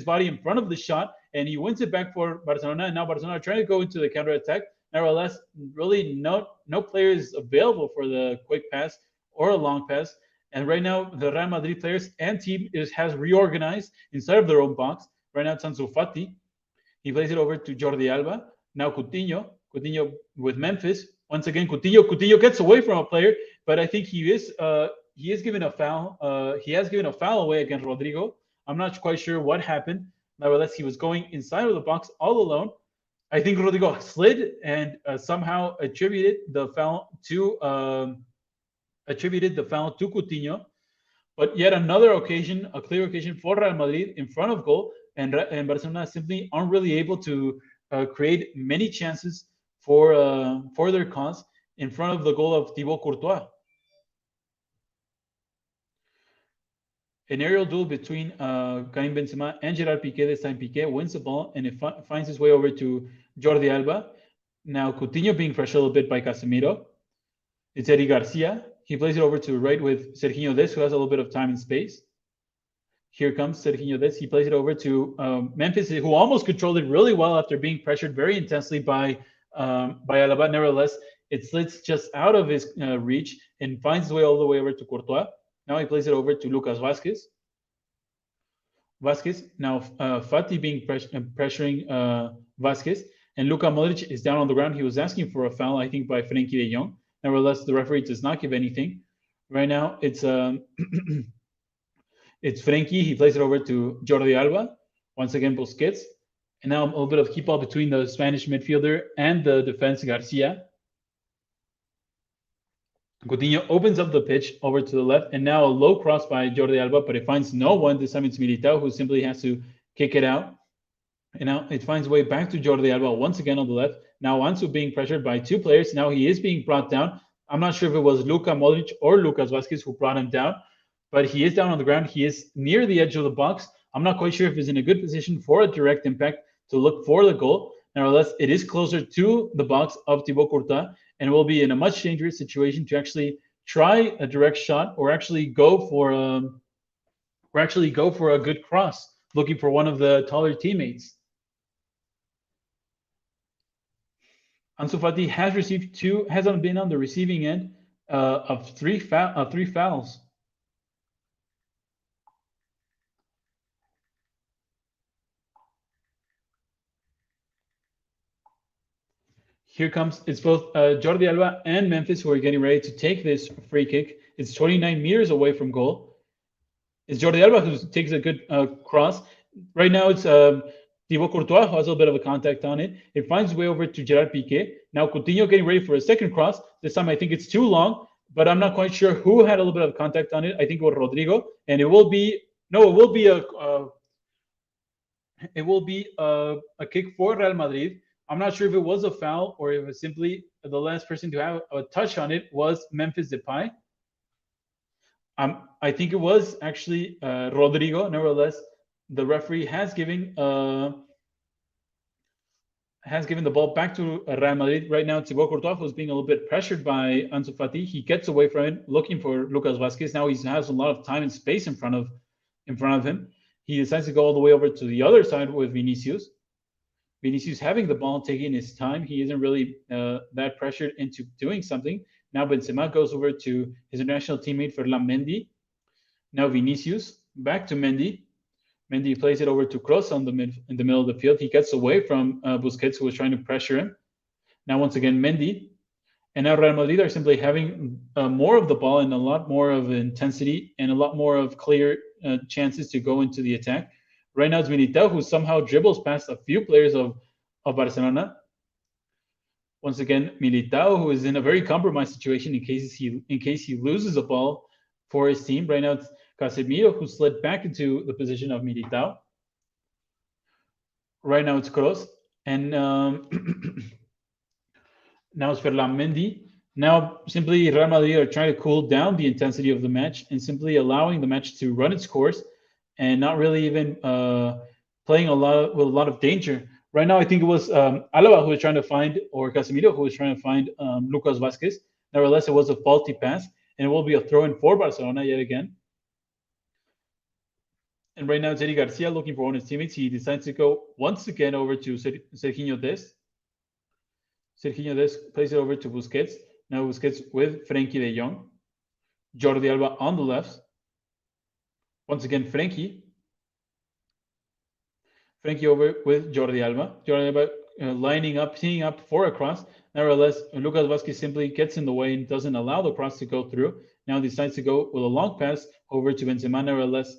Speaker 1: body in front of the shot, and he wins it back for Barcelona. And now Barcelona are trying to go into the counter attack. Nevertheless, really no player is available for the quick pass or a long pass. And right now, the Real Madrid players and team has reorganized inside of their own box. Right now, it's Ansu Fati. He plays it over to Jordi Alba. Now Coutinho with Memphis. Once again, Coutinho gets away from a player, but I think he is given a foul. He has given a foul away against Rodrigo. I'm not quite sure what happened. Nevertheless, he was going inside of the box all alone. I think Rodrigo slid and somehow attributed the foul to Coutinho. But yet another occasion, a clear occasion for Real Madrid in front of goal, and Barcelona simply aren't really able to create many chances for their cause in front of the goal of Thibaut Courtois. An aerial duel between Karim Benzema and Gerard Piqué. This time Piqué wins the ball, and it finds its way over to Jordi Alba. Now Coutinho being pressured a little bit by Casemiro. It's Eddie Garcia. He plays it over to right with Serginho Dest, who has a little bit of time and space. Here comes Serginho Dest. He plays it over to Memphis, who almost controlled it really well after being pressured very intensely by Alaba. Nevertheless, it slips just out of his reach and finds its way all the way over to Courtois. Now he plays it over to Lucas Vazquez. Now Fati being pressuring Vazquez, and Luka Modric is down on the ground. He was asking for a foul, I think, by Frenkie de Jong. Nevertheless, the referee does not give anything. Right now, it's it's Frenkie. He plays it over to Jordi Alba. Once again, Busquets. And now a little bit of keep ball between the Spanish midfielder and the defense, Garcia. Coutinho opens up the pitch over to the left, and now a low cross by Jordi Alba, but it finds no one. This time it's Militao who simply has to kick it out. And now it finds way back to Jordi Alba once again on the left. Now Ansu being pressured by two players. Now he is being brought down. I'm not sure if it was Luka Modric or Lucas Vazquez who brought him down, but he is down on the ground. He is near the edge of the box. I'm not quite sure if he's in a good position for a direct impact to look for the goal. Nevertheless, it is closer to the box of Thibaut Courtois, and will be in a much dangerous situation to actually try a direct shot or actually go for a good cross, looking for one of the taller teammates. Ansu Fati hasn't been on the receiving end of three fouls. Here comes, it's both Jordi Alba and Memphis who are getting ready to take this free kick. It's 29 meters away from goal. It's Jordi Alba who takes a good cross. Right now it's Thibaut Courtois who has a little bit of a contact on it. It finds its way over to Gerard Piqué. Now Coutinho getting ready for a second cross. This time I think it's too long, but I'm not quite sure who had a little bit of contact on it. I think it was Rodrigo, and it will be a kick for Real Madrid. I'm not sure if it was a foul or if it was simply the last person to have a touch on it was Memphis Depay. I think it was actually Rodrigo. Nevertheless, the referee has given the ball back to Real Madrid. Right now, Thibaut Courtois was being a little bit pressured by Ansu Fati. He gets away from it, looking for Lucas Vazquez. Now he has a lot of time and space in front of him. He decides to go all the way over to the other side with Vinicius. Vinicius having the ball, taking his time. He isn't really that pressured into doing something. Now Benzema goes over to his international teammate Ferland Mendy. Now Vinicius back to Mendy. Mendy plays it over to Kroos in the middle of the field. He gets away from Busquets, who was trying to pressure him. Now once again Mendy. And now Real Madrid are simply having more of the ball and a lot more of intensity and a lot more of clear chances to go into the attack. Right now it's Militao who somehow dribbles past a few players of Barcelona. Once again, Militao, who is in a very compromised situation in case he loses a ball for his team. Right now it's Casemiro who slid back into the position of Militao. Right now it's Kroos. And now it's Ferland Mendy. Now, simply Real Madrid are trying to cool down the intensity of the match and simply allowing the match to run its course and not really even playing with a lot of danger. Right now, I think it was Alaba who was trying to find, or Casemiro who was trying to find Lucas Vazquez. Nevertheless, it was a faulty pass, and it will be a throw-in for Barcelona yet again. And right now, it's Eddie Garcia looking for one of his teammates. He decides to go once again over to Serginho Dest. Serginho Dest plays it over to Busquets. Now Busquets with Frenkie de Jong. Jordi Alba on the left. Once again, Frenkie over with Jordi Alba. Jordi Alba lining up, teeing up for a cross. Nevertheless, Lucas Vazquez simply gets in the way and doesn't allow the cross to go through. Now decides to go with a long pass over to Benzema. Nevertheless,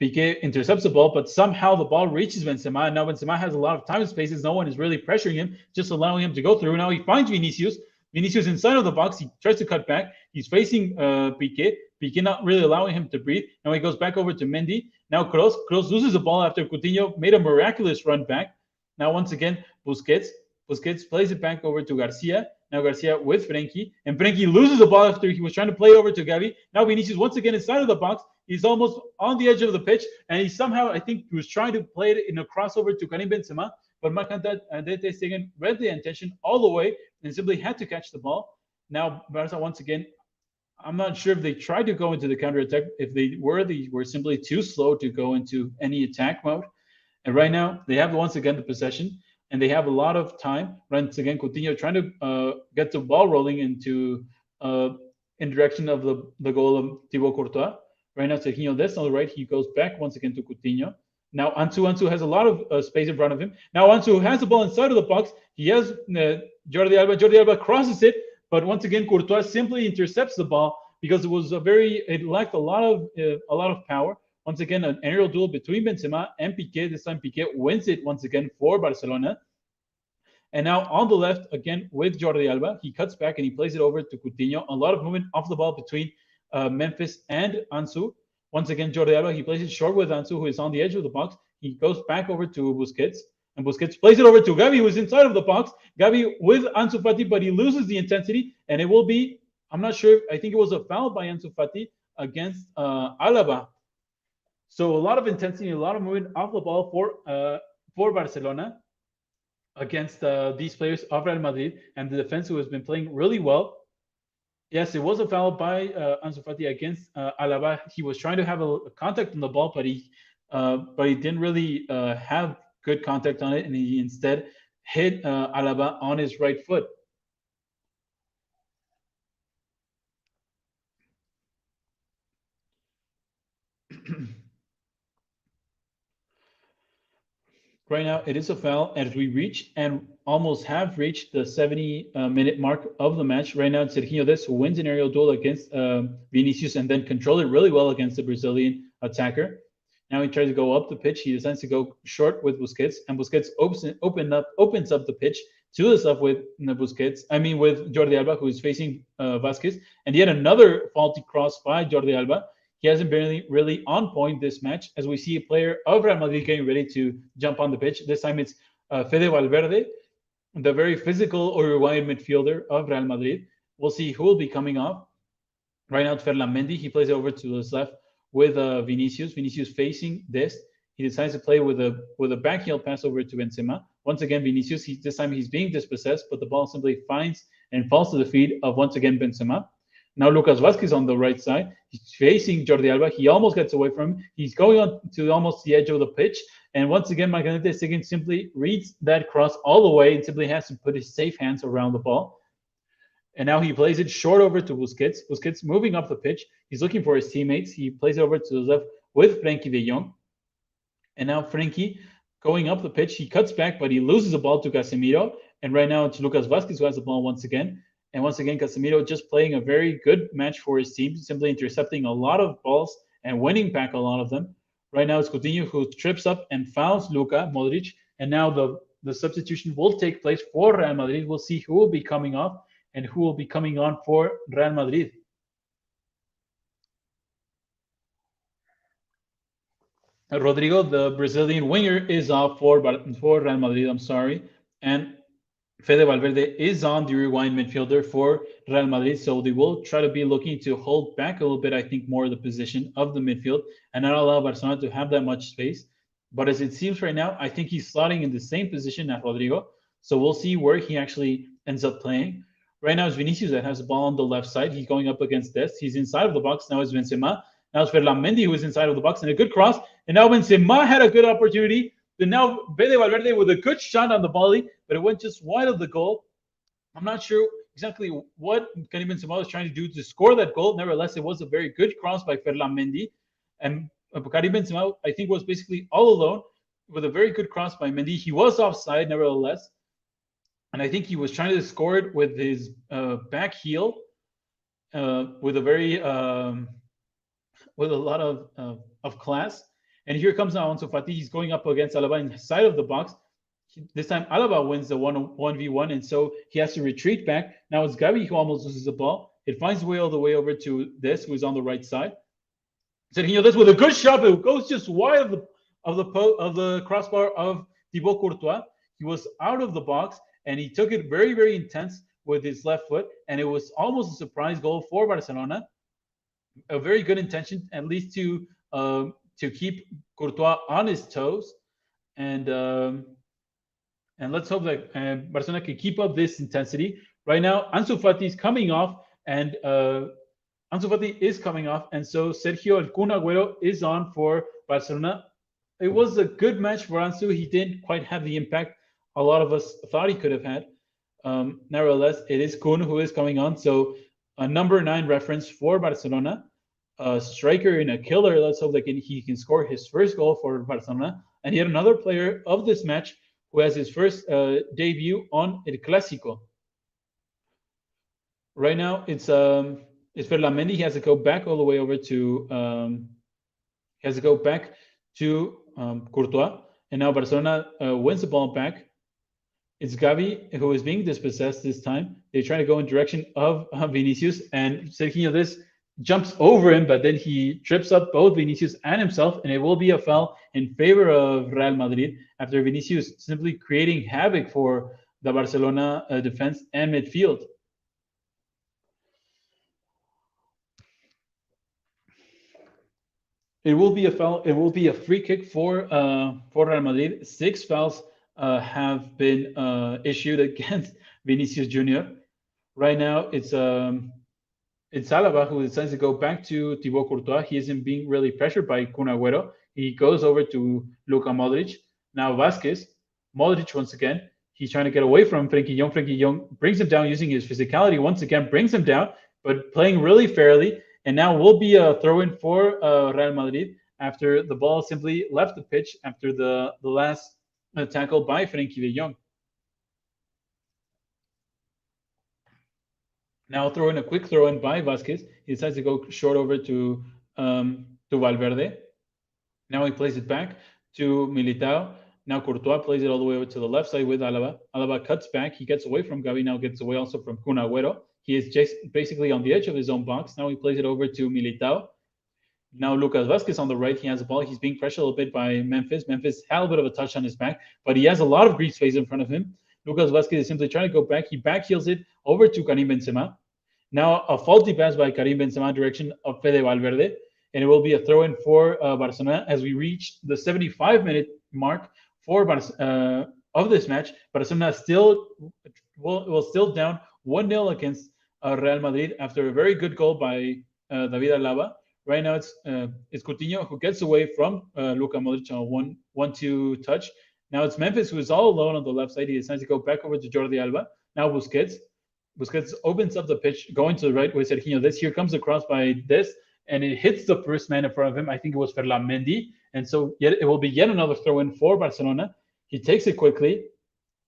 Speaker 1: Piqué intercepts the ball, but somehow the ball reaches Benzema. Now Benzema has a lot of time and spaces. No one is really pressuring him, just allowing him to go through. Now he finds Vinicius. Vinicius inside of the box. He tries to cut back. He's facing Piqué. Piqué not really allowing him to breathe. Now he goes back over to Mendy. Now Kroos loses the ball after Coutinho made a miraculous run back. Now once again, Busquets plays it back over to Garcia. Now Garcia with Frenkie. And Frenkie loses the ball after he was trying to play over to Gavi. Now Vinicius once again inside of the box. He's almost on the edge of the pitch. And he somehow, I think, he was trying to play it in a crossover to Karim Benzema. But Marc-Andre ter Stegen read the intention all the way and simply had to catch the ball. Now Barca once again, I'm not sure if they tried to go into the counter-attack. If they were simply too slow to go into any attack mode. And right now, they have once again the possession, and they have a lot of time. Once again, Coutinho trying to get the ball rolling into in direction of the goal of Thibaut Courtois. Right now, Serginho Dest on the right. He goes back once again to Coutinho. Now Ansu has a lot of space in front of him. Now Ansu has the ball inside of the box. He has Jordi Alba. Jordi Alba crosses it, but once again Courtois simply intercepts the ball because it lacked a lot of power. Once again, an aerial duel between Benzema and Piqué. This time Piqué wins it once again for Barcelona. And now on the left again with Jordi Alba, he cuts back and he plays it over to Coutinho. A lot of movement off the ball between Memphis and Ansu. Once again, Jordi Alba, he plays it short with Ansu, who is on the edge of the box. He goes back over to Busquets, and Busquets plays it over to Gavi, who is inside of the box. Gavi with Ansu Fati, but he loses the intensity, and it will be, I'm not sure, I think it was a foul by Ansu Fati against Alaba. So a lot of intensity, a lot of movement off the ball for Barcelona against these players of Real Madrid, and the defense who has been playing really well. Yes, it was a foul by Ansu Fati against Alaba. He was trying to have a contact on the ball, but he didn't really have good contact on it, and he instead hit Alaba on his right foot. Right now, it is a foul as we reach and almost have reached the 70-minute mark of the match. Right now, it's Serginho Dest who wins an aerial duel against Vinicius and then controlled it really well against the Brazilian attacker. Now he tries to go up the pitch. He decides to go short with Busquets, and Busquets opens up the pitch to the stuff with with Jordi Alba, who is facing Vasquez, and yet another faulty cross by Jordi Alba. He hasn't been really on point this match, as we see a player of Real Madrid getting ready to jump on the pitch. This time it's Fede Valverde, the very physical Uruguayan midfielder of Real Madrid. We'll see who will be coming off. Right now, it's Ferland Mendy. He plays it over to his left with Vinicius. Vinicius facing this. He decides to play with a backheel pass over to Benzema. Once again, Vinicius. This time he's being dispossessed, but the ball simply finds and falls to the feet of once again Benzema. Now Lucas Vazquez on the right side. He's facing Jordi Alba. He almost gets away from him. He's going on to almost the edge of the pitch. And once again, Marcanete Seguin simply reads that cross all the way and simply has to put his safe hands around the ball. And now he plays it short over to Busquets. Busquets moving up the pitch. He's looking for his teammates. He plays it over to the left with Frenkie de Jong. And now Frenkie going up the pitch. He cuts back, but he loses the ball to Casemiro. And right now it's Lucas Vazquez who has the ball once again. And once again, Casemiro just playing a very good match for his team, simply intercepting a lot of balls and winning back a lot of them. Right now, it's Coutinho who trips up and fouls Luka Modric. And now the substitution will take place for Real Madrid. We'll see who will be coming off and who will be coming on for Real Madrid. Rodrigo, the Brazilian winger, is off for Real Madrid. And Fede Valverde is on the Uruguayan midfielder for Real Madrid, so they will try to be looking to hold back a little bit, I think, more of the position of the midfield and not allow Barcelona to have that much space. But as it seems right now, I think he's slotting in the same position as Rodrigo, so we'll see where he actually ends up playing. Right now, it's Vinicius that has the ball on the left side. He's going up against Dest. He's inside of the box. Now it's Benzema. Now it's Ferland Mendy who is inside of the box and a good cross. And now Benzema had a good opportunity. But now Fede Valverde with a good shot on the volley, but it went just wide of the goal. I'm not sure exactly what Karim Benzema was trying to do to score that goal. Nevertheless, it was a very good cross by Ferland Mendy. And Karim Benzema, I think, was basically all alone with a very good cross by Mendy. He was offside, nevertheless. And I think he was trying to score it with his back heel with a very with a lot of class. And here comes now Ansu Fati. He's going up against Alaba inside of the box. This time Alaba wins the 1v1, and so he has to retreat back. Now it's Gavi who almost loses the ball. It finds its way all the way over to this, who's on the right side. Serginho Dest with a good shot, but it goes just wide of the crossbar of Thibaut Courtois. He was out of the box, and he took it very, very intense with his left foot, and it was almost a surprise goal for Barcelona. A very good intention, at least to keep Courtois on his toes, and let's hope that Barcelona can keep up this intensity. Right now, Ansu Fati is coming off, and so Sergio El Kun Agüero is on for Barcelona. It was a good match for Ansu. He didn't quite have the impact a lot of us thought he could have had. Nevertheless, it is Kun who is coming on. So a number 9 reference for Barcelona. A striker and a killer. Let's hope that he can score his first goal for Barcelona. And yet another player of this match who has his first debut on El Clásico. Right now, it's Ferland Mendy. He has to go back all the way over to Courtois. And now Barcelona wins the ball back. It's Gavi who is being dispossessed this time. They try to go in direction of Vinicius, and Serginho Dest jumps over him, but then he trips up both Vinicius and himself, and it will be a foul in favor of Real Madrid after Vinicius simply creating havoc for the Barcelona defense and midfield. It will be a foul. It will be a free kick for Real Madrid. 6 fouls have been issued against Vinicius Junior. Right now, it's Alaba who decides to go back to Thibaut Courtois. He isn't being really pressured by Kun Agüero. He goes over to Luka Modric. Now Vazquez. Modric once again. He's trying to get away from Frenkie de Jong. Frenkie de Jong brings him down using his physicality once again, brings him down, but playing really fairly. And now will be a throw-in for Real Madrid after the ball simply left the pitch after the last a tackle by Frenkie de Jong. Now throw in a quick throw in by Vasquez. He decides to go short over to Valverde. Now he plays it back to Militao. Now Courtois plays it all the way over to the left side with Alaba. Alaba cuts back. He gets away from Gavi. Now gets away also from Kun Agüero. He is just basically on the edge of his own box. Now he plays it over to Militao. Now Lucas Vasquez on the right. He has the ball. He's being pressured a little bit by Memphis. Memphis had a bit of a touch on his back, but he has a lot of green space in front of him. Lucas Vasquez is simply trying to go back. He backheels it over to Karim Benzema. Now a faulty pass by Karim Benzema direction of Fede Valverde, and it will be a throw-in for Barcelona as we reach the 75-minute mark for of this match. Barcelona still still down 1-0 against Real Madrid after a very good goal by David Alaba. Right now it's Coutinho who gets away from Luka Modric on a 1-2 touch. Now it's Memphis who is all alone on the left side. He decides to go back over to Jordi Alba. Now Busquets opens up the pitch, going to the right with Serginho Dest. Here comes the cross by Dest, and it hits the first man in front of him. I think it was Ferland Mendy. And so it will be yet another throw-in for Barcelona. He takes it quickly.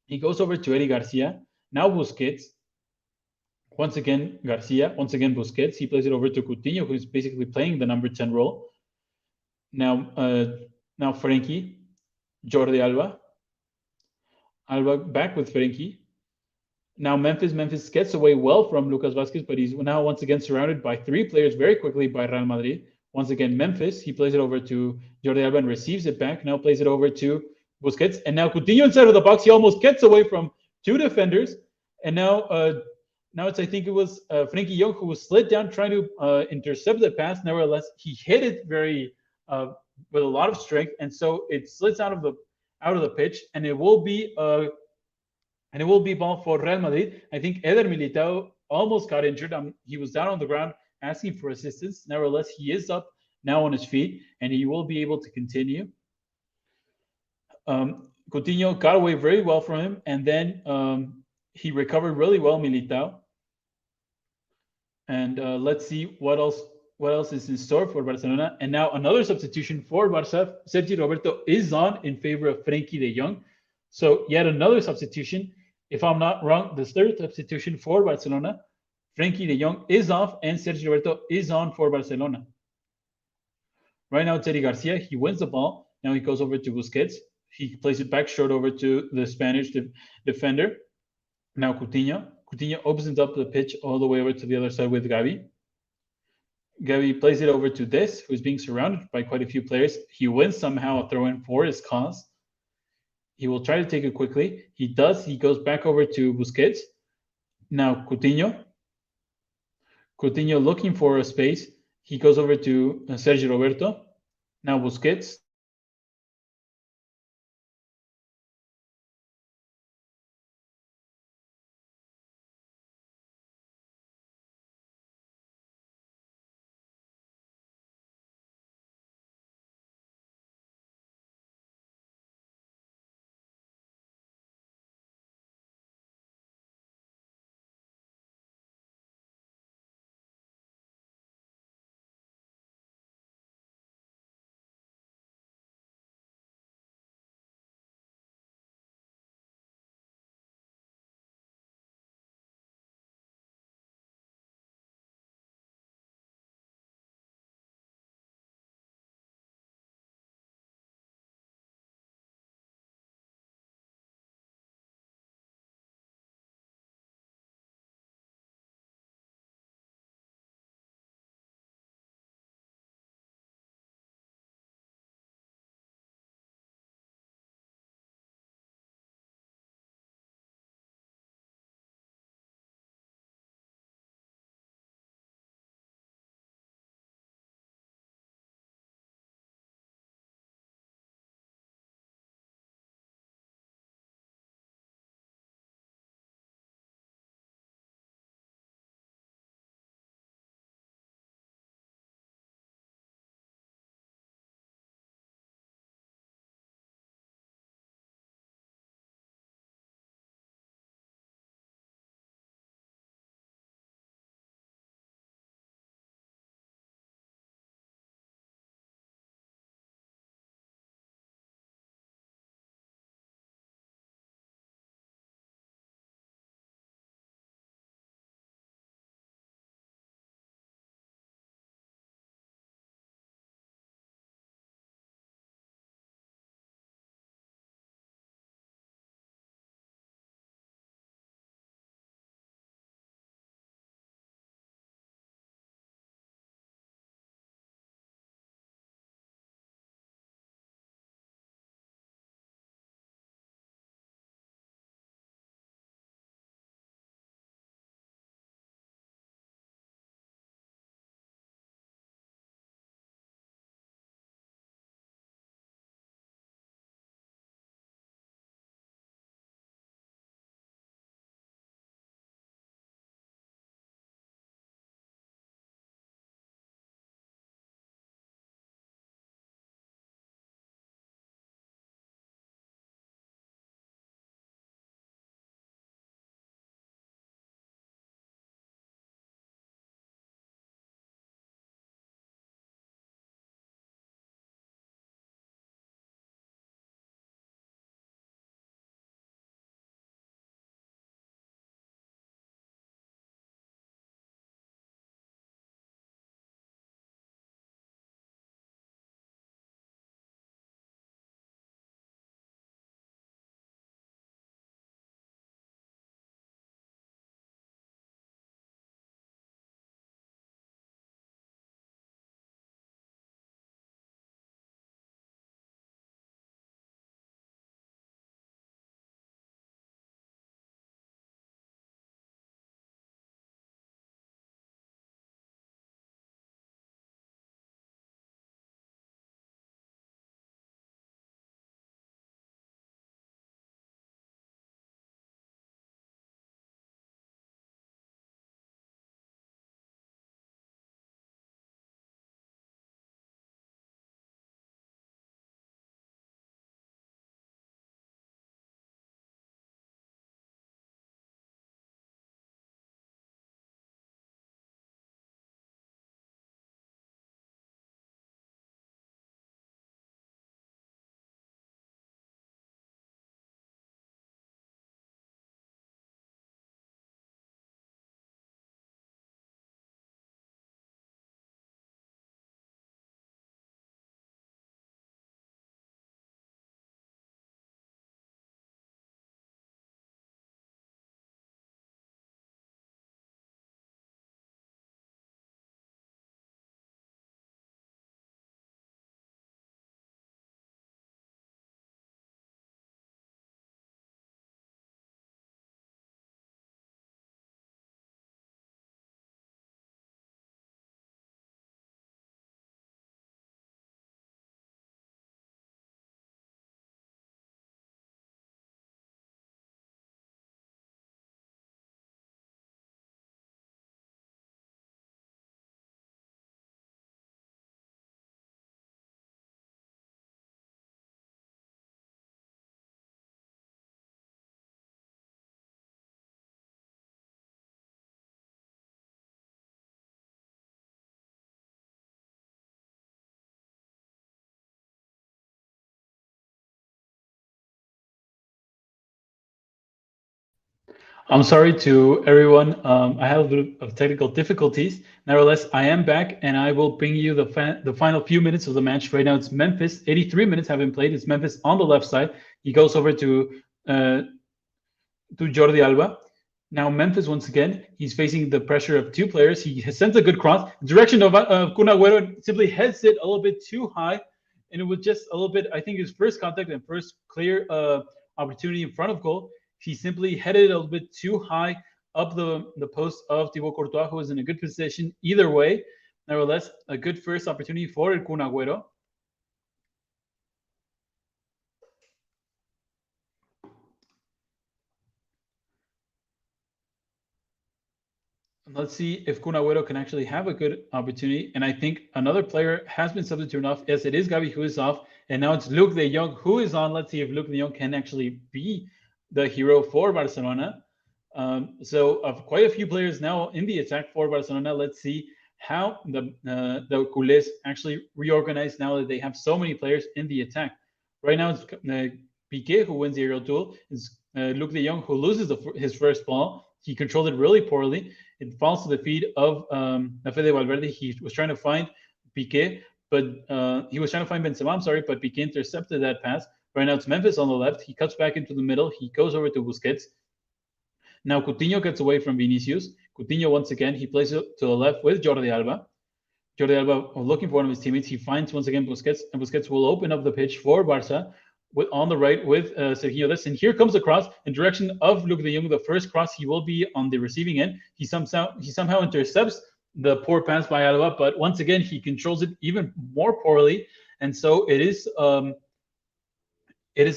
Speaker 1: He goes over to Eddie Garcia. Now Busquets. Once again, Garcia. Once again, Busquets. He plays it over to Coutinho, who's basically playing the number 10 role. Now Frenkie. Jordi Alba. Alba back with Frenkie. Now Memphis gets away well from Lucas Vasquez, but he's now once again surrounded by three players very quickly by Real Madrid. Once again, Memphis, he plays it over to Jordi Alba and receives it back. Now plays it over to Busquets. And now Coutinho inside of the box. He almost gets away from two defenders. And now it's, I think it was Frenkie de Jong who was slid down trying to intercept the pass. Nevertheless, he hit it very with a lot of strength. And so it slides out of the pitch, and it will be ball for Real Madrid. I think Eder Militao almost got injured. He was down on the ground asking for assistance. Nevertheless, he is up now on his feet, and he will be able to continue. Coutinho got away very well from him, and then he recovered really well, Militao. And let's see what else is in store for Barcelona. And now another substitution for Barça. Sergi Roberto is on in favor of Frenkie de Jong. So yet another substitution. If I'm not wrong, the third substitution for Barcelona. Frenkie de Jong is off and Sergio Roberto is on for Barcelona. Right now, Teddy Garcia, he wins the ball. Now he goes over to Busquets. He plays it back short over to the Spanish defender. Now Coutinho. Coutinho opens up the pitch all the way over to the other side with Gavi. Gavi plays it over to Dest, who's being surrounded by quite a few players. He wins somehow a throw-in for his cause. He will try to take it quickly. He does. He goes back over to Busquets. Now Coutinho. Coutinho looking for a space. He goes over to Sergio Roberto. Now Busquets. I'm sorry to everyone. I have a bit of technical difficulties. Nevertheless, I am back, and I will bring you the final few minutes of the match. Right now, it's Memphis. 83 minutes have been played. It's Memphis on the left side. He goes over uh, to Jordi Alba. Now Memphis once again. He's facing the pressure of two players. He sends a good cross. The direction of Kun Agüero simply heads it a little bit too high, and it was just a little bit. I think his first contact and first clear opportunity in front of goal. He simply headed it a little bit too high up the post of Thibaut Courtois, who was in a good position either way. Nevertheless, a good first opportunity for El Kun Agüero. Let's see if Kun Agüero can actually have a good opportunity. And I think another player has been substituted off. Yes, it is Gavi who is off. And now it's Luke de Jong who is on. Let's see if Luke de Jong can actually be the hero for Barcelona. So of quite a few players now in the attack for Barcelona. Let's see how the culés actually reorganize now that they have so many players in the attack. Right now it's Piqué who wins the aerial duel. It's Luke de Jong who loses his first ball. He controlled it really poorly. It falls to the feet of Fede Valverde. He was trying to find Piqué, but he was trying to find Benzema, I'm sorry, but Piqué intercepted that pass. Right now it's Memphis on the left. He cuts back into the middle. He goes over to Busquets. Now Coutinho gets away from Vinicius. Coutinho, once again, he plays it to the left with Jordi Alba. Jordi Alba looking for one of his teammates. He finds once again Busquets, and Busquets will open up the pitch for Barca on the right with Sergio Dest. And here comes the cross in direction of Luke de Jong. The first cross, he will be on the receiving end. He somehow intercepts the poor pass by Alba, but once again, he controls it even more poorly. And so it is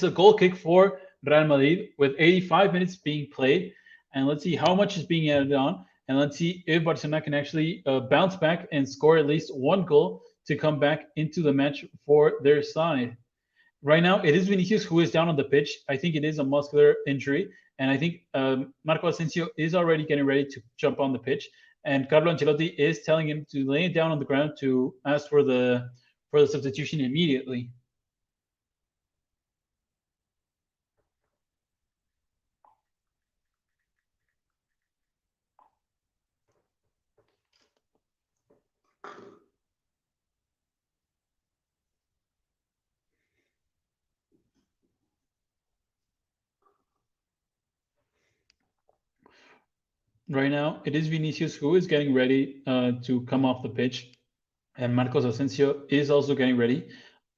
Speaker 1: a goal kick for Real Madrid with 85 minutes being played. And let's see how much is being added on. And let's see if Barcelona can actually bounce back and score at least one goal to come back into the match for their side. Right now, it is Vinicius who is down on the pitch. I think it is a muscular injury. And I think Marco Asensio is already getting ready to jump on the pitch. And Carlo Ancelotti is telling him to lay it down on the ground to ask for the substitution immediately. Right now, it is Vinicius who is getting ready to come off the pitch, and Marcos Asensio is also getting ready.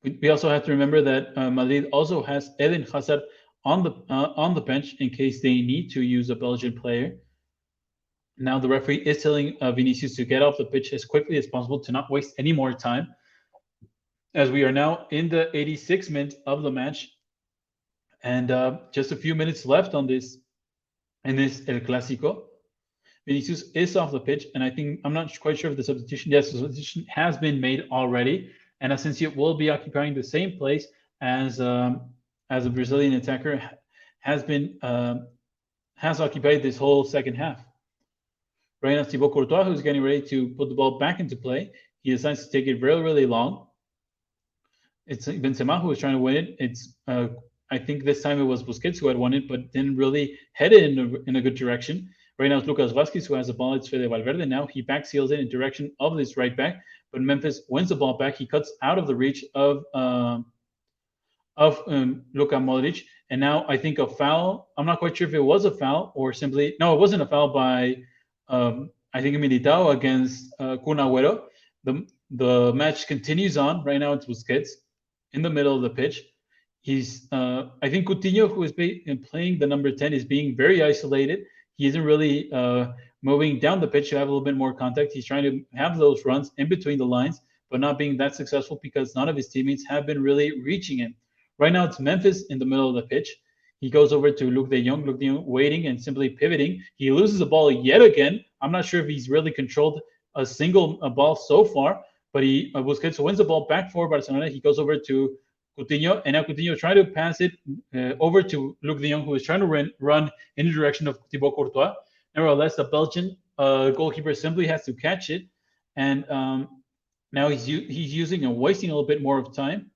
Speaker 1: We also have to remember that Madrid also has Eden Hazard on the bench in case they need to use a Belgian player. Now the referee is telling Vinicius to get off the pitch as quickly as possible to not waste any more time, as we are now in the 86th minute of the match, and just a few minutes left on this in this El Clásico. Vinicius is off the pitch, and I think I'm not quite sure if the substitution. Yes, the substitution has been made already, and Asensio will be occupying the same place as a Brazilian attacker has occupied this whole second half. Right now, Thibaut Courtois, who's getting ready to put the ball back into play, he decides to take it really, really long. It's Benzema who was trying to win it. It's I think this time it was Busquets who had won it, but didn't really head it in a good direction. Right now it's Lucas Vázquez who has the ball. It's Fede Valverde. Now he backseals it in direction of this right back, but Memphis wins the ball back. He cuts out of the reach of Luka Modric, and now I think a foul. I'm not quite sure if it was a foul or simply no, it wasn't a foul by I think Militao against Kun Agüero. The match continues on. Right now it's Busquets in the middle of the pitch. He's I think Coutinho, who is playing the number 10, is being very isolated. He isn't really moving down the pitch to have a little bit more contact. He's trying to have those runs in between the lines, but not being that successful because none of his teammates have been really reaching him. Right now, it's Memphis in the middle of the pitch. He goes over to Luke de Jong. Luke de Jong waiting and simply pivoting. He loses the ball yet again. I'm not sure if he's really controlled a single ball so far, but Busquets wins the ball back for Barcelona. He goes over to Coutinho, and now Coutinho trying to pass it over to Luke de Jong, who is trying to run in the direction of Thibaut Courtois. Nevertheless, the Belgian goalkeeper simply has to catch it, and now he's using and wasting a little bit more of time.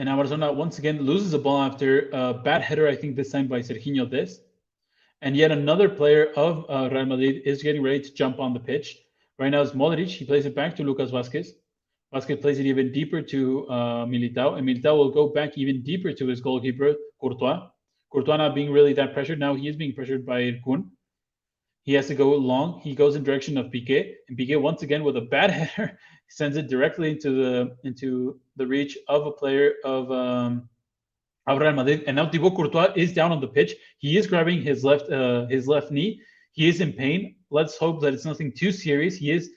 Speaker 1: And now Barcelona once again loses the ball after a bad header, I think this time by Serginho Dest. And yet another player of Real Madrid is getting ready to jump on the pitch. Right now it's Modric. He plays it back to Lucas Vázquez. Vázquez plays it even deeper to Militao, and Militao will go back even deeper to his goalkeeper, Courtois. Courtois not being really that pressured. Now he is being pressured by Erkun. He has to go long. He goes in direction of Piqué, and Piqué once again with a bad header sends it directly into the reach of a player of Real Madrid. And now Thibaut Courtois is down on the pitch. He is grabbing his left knee. He is in pain. Let's hope that it's nothing too serious. He is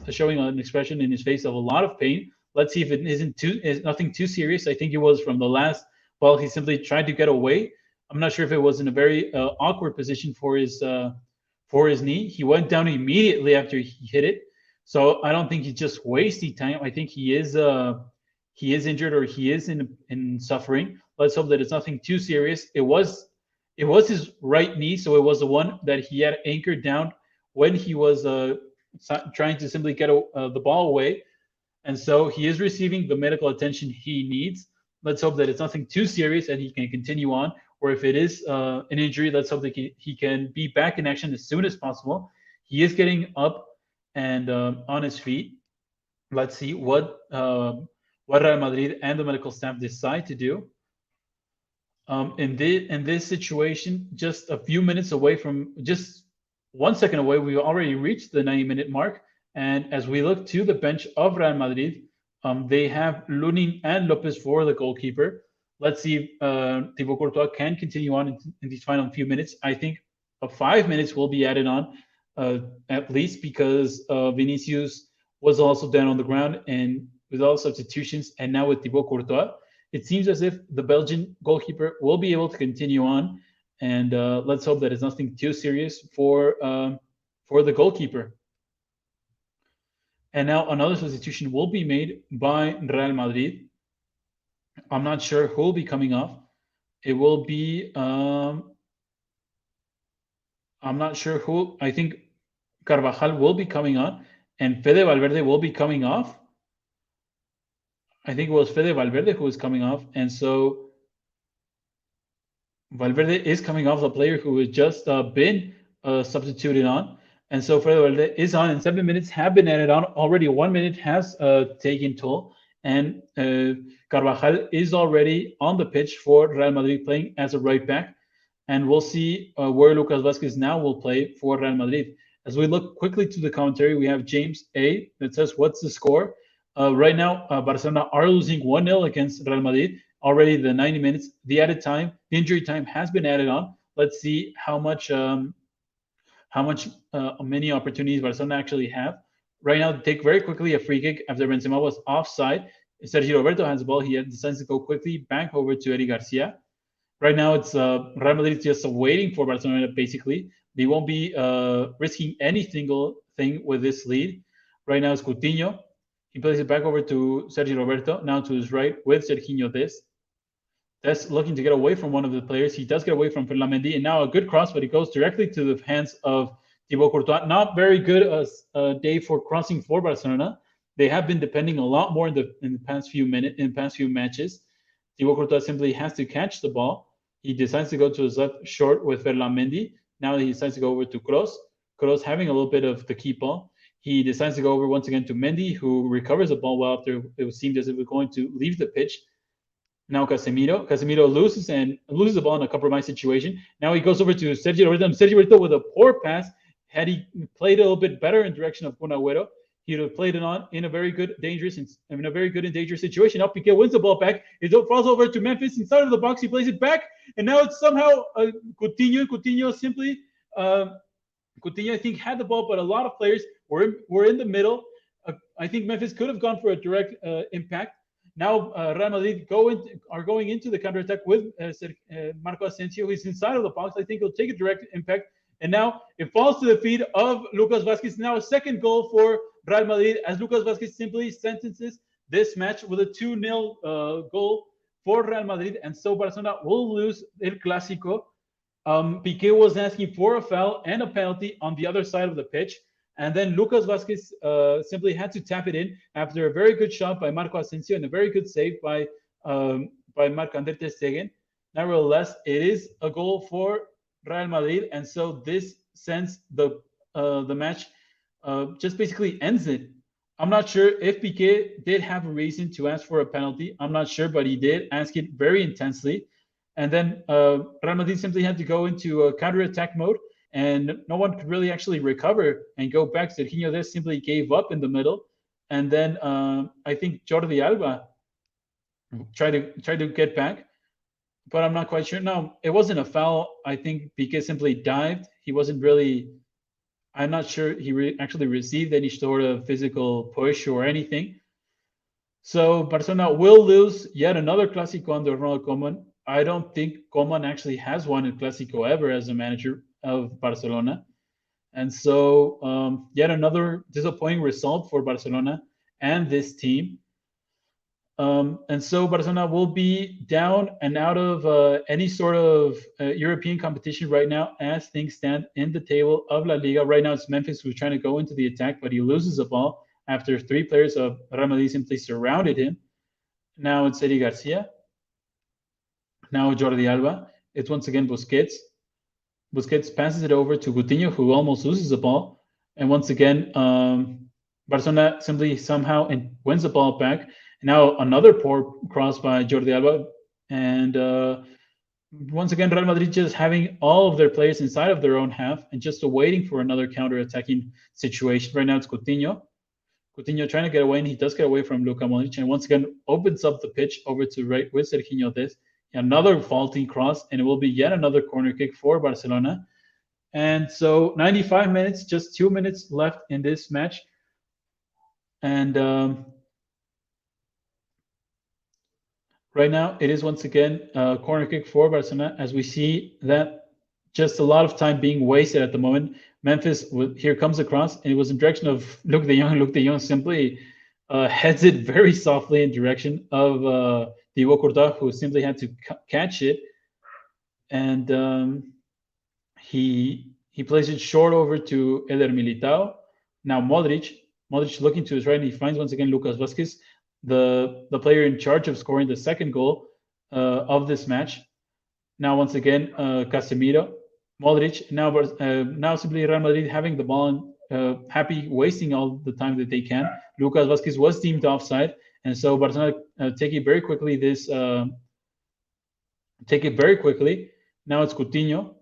Speaker 1: showing an expression in his face of a lot of pain. Let's see if it is nothing too serious. I think it was from the last ball. He simply tried to get away. I'm not sure if it was in a very awkward position for his knee. He went down immediately after he hit it. So I don't think he's just wasting time. I think he is injured or he is in suffering. Let's hope that it's nothing too serious. It was his right knee, so it was the one that he had anchored down when he was trying to simply get the ball away. And so he is receiving the medical attention he needs. Let's hope that it's nothing too serious and he can continue on. Or if it is an injury, let's hope that he can be back in action as soon as possible. He is getting up and on his feet. Let's see what Real Madrid and the medical staff decide to do. In this situation, just a few minutes away from, just 1 second away, we already reached the 90-minute mark. And as we look to the bench of Real Madrid, they have Lunin and Lopez for the goalkeeper. Let's see if Thibaut Courtois can continue on in these final few minutes. I think 5 minutes will be added on, at least, because Vinicius was also down on the ground, and with all substitutions, and now with Thibaut Courtois, it seems as if the Belgian goalkeeper will be able to continue on. And let's hope that it's nothing too serious for the goalkeeper. And now another substitution will be made by Real Madrid. I'm not sure who will be coming off. It will be, I'm not sure who. I think Carvajal will be coming on, and Fede Valverde will be coming off. I think it was Fede Valverde who was coming off. And so Valverde is coming off, the player who has just been substituted on. And so Fede Valverde is on, and 7 minutes have been added on. Already 1 minute has taken toll. And Carvajal is already on the pitch for Real Madrid, playing as a right back. And we'll see where Lucas Vázquez now will play for Real Madrid. As we look quickly to the commentary, we have James A. that says, what's the score? Right now, Barcelona are losing 1-0 against Real Madrid. Already the 90 minutes, the added time, the injury time has been added on. Let's see how many opportunities Barcelona actually have. Right now, take very quickly a free kick after Benzema was offside. Sergio Roberto has the ball. He decides to go quickly back over to Eric Garcia. Right now, it's Real Madrid just waiting for Barcelona, basically. They won't be risking any single thing with this lead. Right now, it's Coutinho. He plays it back over to Sergio Roberto. Now to his right with Serginho Dest. Dest looking to get away from one of the players. He does get away from Ferland Mendy. And now a good cross, but it goes directly to the hands of Thibaut Courtois. Not very good a day for crossing for Barcelona. They have been depending a lot more in the past few matches. Thibaut Courtois simply has to catch the ball. He decides to go to his left short with Ferland Mendy. Now he decides to go over to Kroos. Kroos having a little bit of the key ball. He decides to go over once again to Mendy, who recovers the ball well after it seemed as if it was going to leave the pitch. Now Casemiro. Casemiro loses the ball in a compromised situation. Now he goes over to Sergio Roberto. Sergio Roberto with a poor pass. Had he played a little bit better in direction of Kun Agüero, he would have played it on in a very good and dangerous situation. Now Piqué wins the ball back. It falls over to Memphis inside of the box. He plays it back, and now it's somehow Coutinho. Coutinho simply. Coutinho, I think, had the ball, but a lot of players were in the middle. I think Memphis could have gone for a direct impact. Now Real Madrid are going into the counterattack with Marco Asensio. He's inside of the box. I think he'll take a direct impact. And now it falls to the feet of Lucas Vázquez. Now a second goal for Real Madrid, as Lucas Vázquez simply sentences this match with a 2-0 goal for Real Madrid. And so Barcelona will lose El Clásico. Piqué was asking for a foul and a penalty on the other side of the pitch. And then Lucas Vasquez simply had to tap it in after a very good shot by Marco Asensio and a very good save by Marc-André ter Stegen. Nevertheless, it is a goal for Real Madrid, and so this sends the match, just basically ends it. I'm not sure if Piqué did have a reason to ask for a penalty. I'm not sure, but he did ask it very intensely. And then Real Madrid simply had to go into counter-attack mode, and no one could really actually recover and go back. Serginho Dest simply gave up in the middle. And then I think Jordi Alba tried to get back, but I'm not quite sure. No, it wasn't a foul. I think Piqué simply dived. He wasn't really. I'm not sure he actually received any sort of physical push or anything. So Barcelona will lose yet another Clásico under Ronald Koeman. I don't think Koeman actually has won a Clásico ever as a manager of Barcelona. And so yet another disappointing result for Barcelona and this team. And so Barcelona will be down and out of any sort of European competition right now as things stand in the table of La Liga. Right now it's Memphis who's trying to go into the attack, but he loses the ball after three players of Real Madrid simply surrounded him. Now it's Eddie Garcia. Now Jordi Alba. It's once again Busquets. Busquets passes it over to Coutinho, who almost loses the ball. And once again, Barcelona simply somehow wins the ball back. Now another poor cross by Jordi Alba. And once again, Real Madrid just having all of their players inside of their own half and just waiting for another counter-attacking situation. Right now it's Coutinho. Coutinho trying to get away, and he does get away from Luka Modric. And once again, opens up the pitch over to right with Serginho Dest. Another faulty cross, and it will be yet another corner kick for Barcelona. And so 95 minutes, just 2 minutes left in this match. And right now, it is once again a corner kick for Barcelona, as we see that just a lot of time being wasted at the moment. Memphis, here comes across, and it was in direction of Luc de Jong. Luc de Jong simply heads it very softly in direction of Thibaut Courtois, who simply had to catch it. And he plays it short over to Eder Militao. Now Modric looking to his right, and he finds once again Lucas Vasquez, the player in charge of scoring the second goal of this match. Now once again Casemiro, Modric. Now simply Real Madrid having the ball and happy wasting all the time that they can. Lucas Vasquez was deemed offside, and so Barcelona take it very quickly. Now it's Coutinho.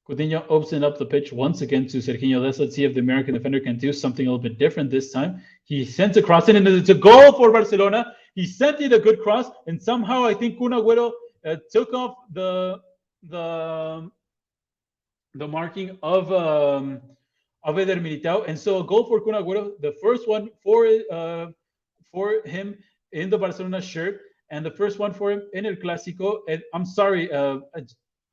Speaker 1: Coutinho opened up the pitch once again to Serginho Dest. Let's see if the American defender can do something a little bit different this time. He sends a cross in, and it's a goal for Barcelona. He sent in a good cross, and somehow I think Kun Agüero took off the marking of Eder Militao, and so a goal for Kun Agüero, the first one for him in the Barcelona shirt, and the first one for him in El Clásico. And I'm sorry,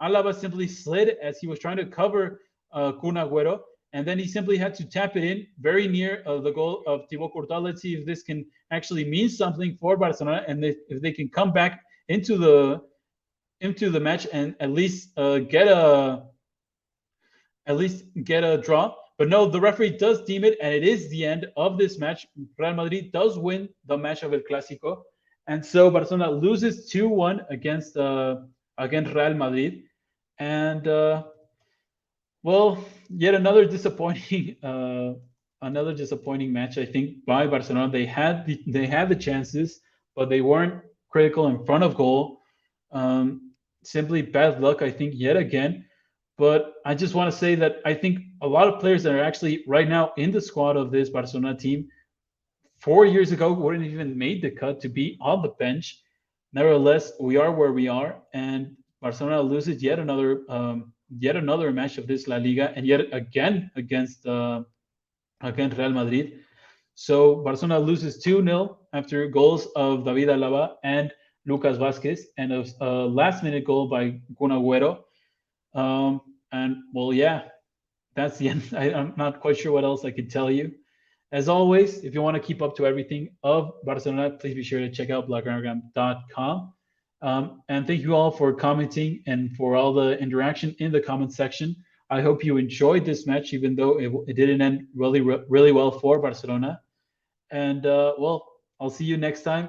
Speaker 1: Alaba simply slid as he was trying to cover Kun Agüero, and then he simply had to tap it in very near the goal of Thibaut Courtois. Let's see if this can actually mean something for Barcelona, and if they can come back into the match and at least get a draw. But no, the referee does deem it, and it is the end of this match. Real Madrid does win the match of El Clásico, and so Barcelona loses 2-1 against Real Madrid. And well, yet another disappointing match, I think, by Barcelona. They had the chances, but they weren't critical in front of goal. Simply bad luck, I think, yet again. But I just want to say that I think a lot of players that are actually right now in the squad of this Barcelona team 4 years ago wouldn't even made the cut to be on the bench. Nevertheless, we are where we are, and Barcelona loses yet another match of this La Liga, and yet again against Real Madrid. So Barcelona loses 2-0 after goals of David Alaba and Lucas Vasquez, and a last-minute goal by Kun Agüero. And well, yeah, that's the end. I'm not quite sure what else I could tell you. As always, if you want to keep up to everything of Barcelona, please be sure to check out Blaugranagram.com. And thank you all for commenting and for all the interaction in the comment section. I hope you enjoyed this match, even though it didn't end really well for Barcelona. And well, I'll see you next time.